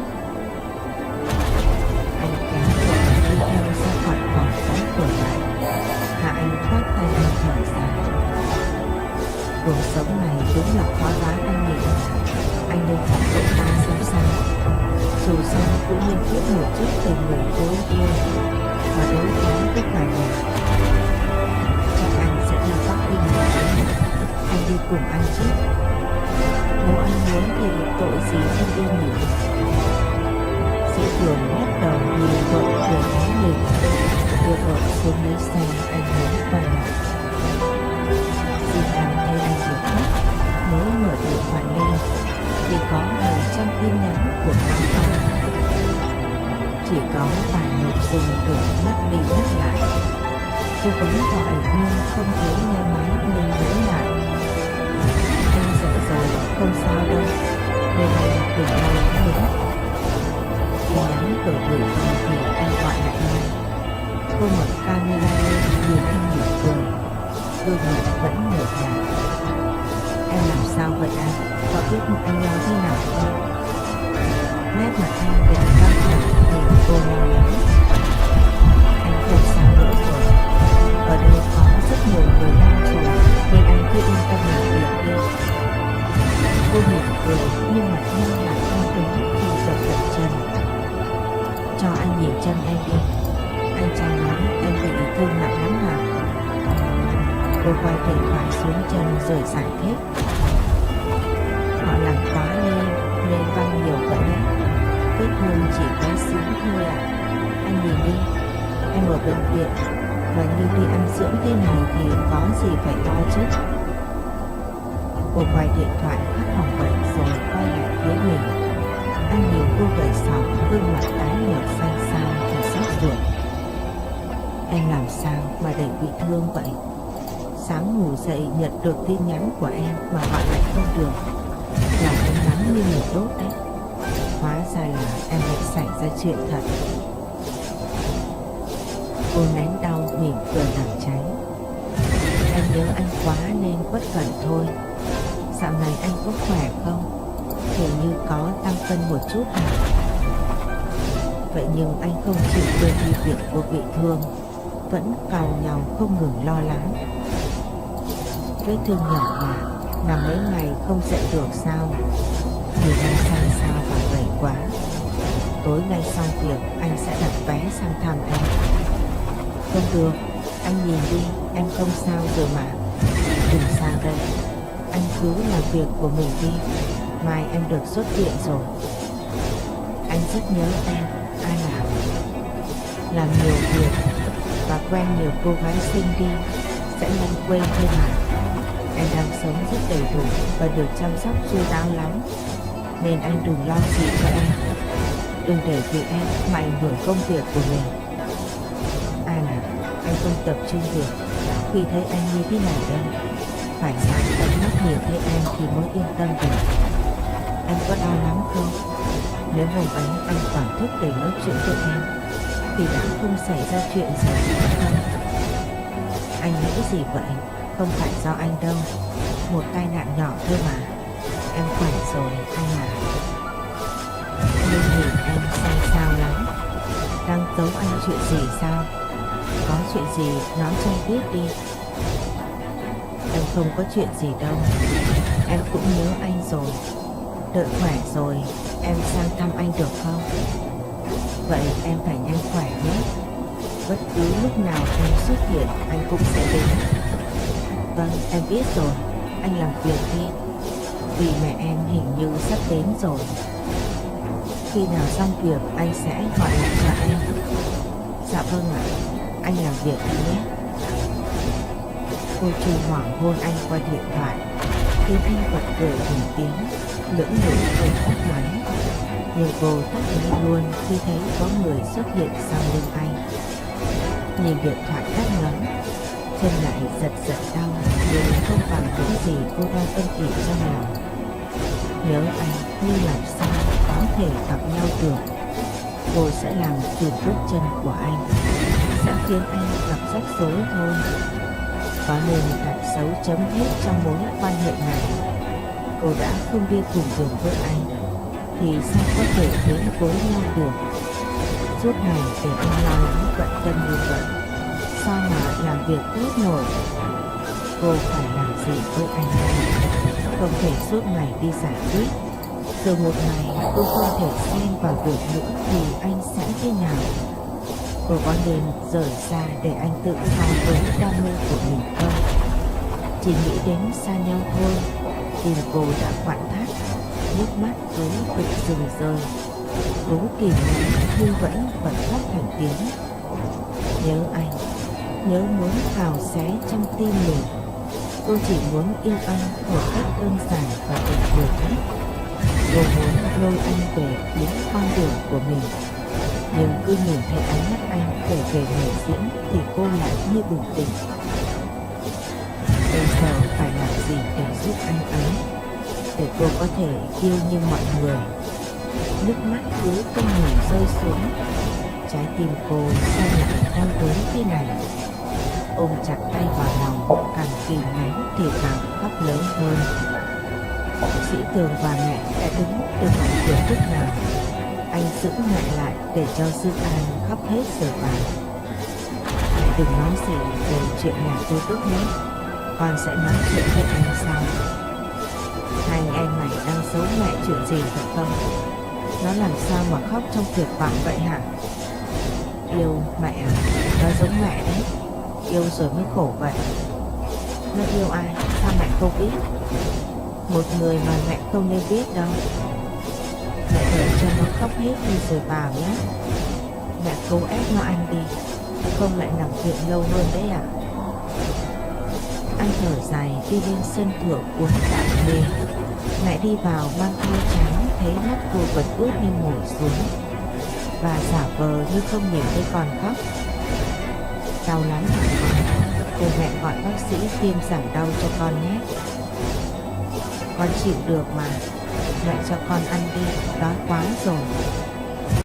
Anh kéo cậu đi theo ra khỏi phòng đóng cửa lại. Hạ Anh khoác tay anh thở dài. Cuộc sống này đúng là khó đoán anh nhỉ. Anh nên gặp cậu ta xem sao. Dù sao cũng nên biết một chút về người đối yêu và đối phó với cả nhà. Chắc anh sẽ đi Bắc Kinh một chuyến. Anh đi cùng anh chứ? Nếu anh muốn thì tội gì anh đi nghỉ. Di sĩ Cường lắc đầu nhìn vợ cười thấy mình, đưa vợ xuống lấy xe. Anh muốn quay lại. Xin anh thay anh việc khác. Mới mở điện thoại lên thì có hàng trăm tin nhắn của các con. Chỉ có vài nội dung được nhắc đi nhắc lại. Cô vẫn gọi nhưng không thấy nghe máy nên nhớ lại. Anh dậy rồi, không sao đâu, nên anh đừng lo lắng nữa. Tin nhắn vừa gửi đi thì anh gọi lại ngay. Cô mở camera lên nhìn anh mỉm cười, gương mặt vẫn nhợt nhạt. Em làm sao vậy anh? Có biết anh lo thế nào không? Nét mặt anh đầy căng thẳng nhìn cô lo lắng. Anh không sao nữa rồi. Ở đây có rất nhiều người đang rồi nên anh cứ yên tâm làm việc đi. Cô mỉm cười nhưng mặt nhau lại không đứng khi dập dập chân. Cho anh nhìn chân em đi. Anh trai nói em bị thương nặng lắm hả? Cô quay điện thoại xuống chân rồi giải thích. Họ làm quá lên nên văng nhiều vậy đấy. Vết thương chỉ có xíu thôi à. Anh nhìn đi, em ở bệnh viện và như đi ăn dưỡng thế này thì có gì phải lo chứ. Cô quay điện thoại khắp phòng bệnh rồi quay lại phía mình. Anh nhìn cô gầy sọc, gương mặt tái nhợt xanh xao thì xót ruột. Em làm sao mà để bị thương vậy? Sáng ngủ dậy nhận được tin nhắn của em mà gọi lại không được. Lòng em nắng như lửa đốt đấy. Hóa ra là em lại xảy ra chuyện thật. Cô nén đau mỉm cười làm tránh. Em nhớ anh quá nên bất cẩn thôi. Dạo này anh có khỏe không? Hình như có tăng cân một chút à? Vậy nhưng anh không chịu quên đi việc cô bị thương, vẫn cào nhau không ngừng lo lắng. Vết thương nhỏ mà, nằm mấy ngày không dậy được sao? Người đang xanh xao và gầy quá. Tối nay xong việc anh sẽ đặt vé sang thăm em. Không được, anh nhìn đi, em không sao rồi mà. Đừng sang đây, anh cứ làm việc của mình đi. Mai em được xuất viện rồi. Anh rất nhớ em, ai làm nhiều việc và quen nhiều cô gái xinh đi sẽ nhanh quên thôi mà. Em đang sống rất đầy đủ và được chăm sóc chu đáo lắm, nên anh đừng lo gì cho em. Đừng để vì em mà ảnh hưởng công việc của mình. Anh không tập trung được khi thấy anh như thế này đâu. Phải sáng tận mắt nhìn thấy em thì mới yên tâm được. Em có đau lắm không? Nếu hôm ấy anh còn thức để nói chuyện với em thì đã không xảy ra chuyện gì không? Anh nghĩ gì vậy? Không phải do anh đâu. Một tai nạn nhỏ thôi mà. Em khỏe rồi anh à. Nhưng nhìn em xanh xao lắm. Đang giấu anh chuyện gì sao? Có chuyện gì nói cho anh biết đi. Em không có chuyện gì đâu. Em cũng nhớ anh rồi. Đợi khỏe rồi em sang thăm anh được không? Vậy em phải nhanh khỏe nhé. Bất cứ lúc nào em xuất hiện anh cũng sẽ đến. Vâng em biết rồi. Anh làm việc đi. Vì mẹ em hình như sắp đến rồi. Khi nào xong việc anh sẽ gọi lại cho em. Dạ vâng ạ. Anh làm việc đi nhé. Cô Chu hoảng hôn anh qua điện thoại, khiến anh bật cười thành tiếng, lưỡng lự không tắt máy. Nhưng cô tắt máy luôn khi thấy có người xuất hiện sau lưng anh. Nhìn điện thoại tắt ngấm, chân lại giật giật đau, nhưng không bằng những gì cô đang ân ỉ trong lòng. Nhớ anh nhưng làm sao có thể gặp nhau được. Cô sẽ làm chùm bước chân của anh, sẽ khiến anh gặp rắc rối thôi. Có nên đặt dấu chấm hết trong mối quan hệ này. Cô đã không đi cùng đường với anh thì sao có thể đến với nhau được. Suốt ngày để anh lo lắng bận tâm như vậy, sao mà làm việc tốt nổi. Cô phải làm gì với anh đây? Không thể suốt ngày đi giải quyết, rồi một ngày cô không thể xen vào việc nữa thì anh sẽ thế nào? Cô có nên rời xa để anh tự do với đam mê của mình không? Chỉ nghĩ đến xa nhau thôi, tim cô đã quặn thắt, nước mắt cứ vụt rừng rơi. Cố kìm nén nhưng vẫn bật khóc thành tiếng. Nhớ anh, nhớ muốn cào xé trong tim mình. Tôi chỉ muốn yêu anh một cách đơn giản và tuyệt vời nhất. Tôi muốn lôi anh về đến con đường của mình. Nhưng cứ nhìn thấy ánh mắt anh kể về nghề diễn thì cô lại như bừng tỉnh. Bây giờ phải làm gì để giúp anh ấy, để cô có thể yêu như mọi người. Nước mắt cứ không ngừng rơi xuống. Trái tim cô sao lại đau đớn thế này. Ôm chặt tay vào lòng, càng kìm nén thì càng khóc lớn hơn. Sĩ Tường và mẹ đã đứng từ ngoài cửa lúc nào. Anh giữ mẹ lại để cho Dương An khóc hết giờ vàng. Mẹ đừng nói gì về chuyện nhà tôi tốt nhé. Con sẽ nói chuyện với anh sau. Hai anh em mày đang giấu mẹ chuyện gì phải không? Nó làm sao mà khóc trong tuyệt vọng vậy hả? Yêu mẹ à? Nó giống mẹ đấy. Yêu rồi mới khổ vậy. Nó yêu ai? Sao mẹ không biết? Một người mà mẹ không nên biết đâu. Mẹ đợi cho nó khóc hết đi rồi vào nhé. Mẹ cố ép nó ăn đi, không lại nằm viện lâu hơn đấy ạ. Anh thở dài đi lên sân thượng uống cạn bia. Mẹ đi vào mang theo trắng, thấy mắt cô vẫn ướt nên ngồi xuống và giả vờ như không nhìn thấy con khóc. Đau lắm hả con? Để mẹ gọi bác sĩ tiêm giảm đau cho con nhé. Con chịu được mà. Mẹ cho con ăn đi, đói quá rồi.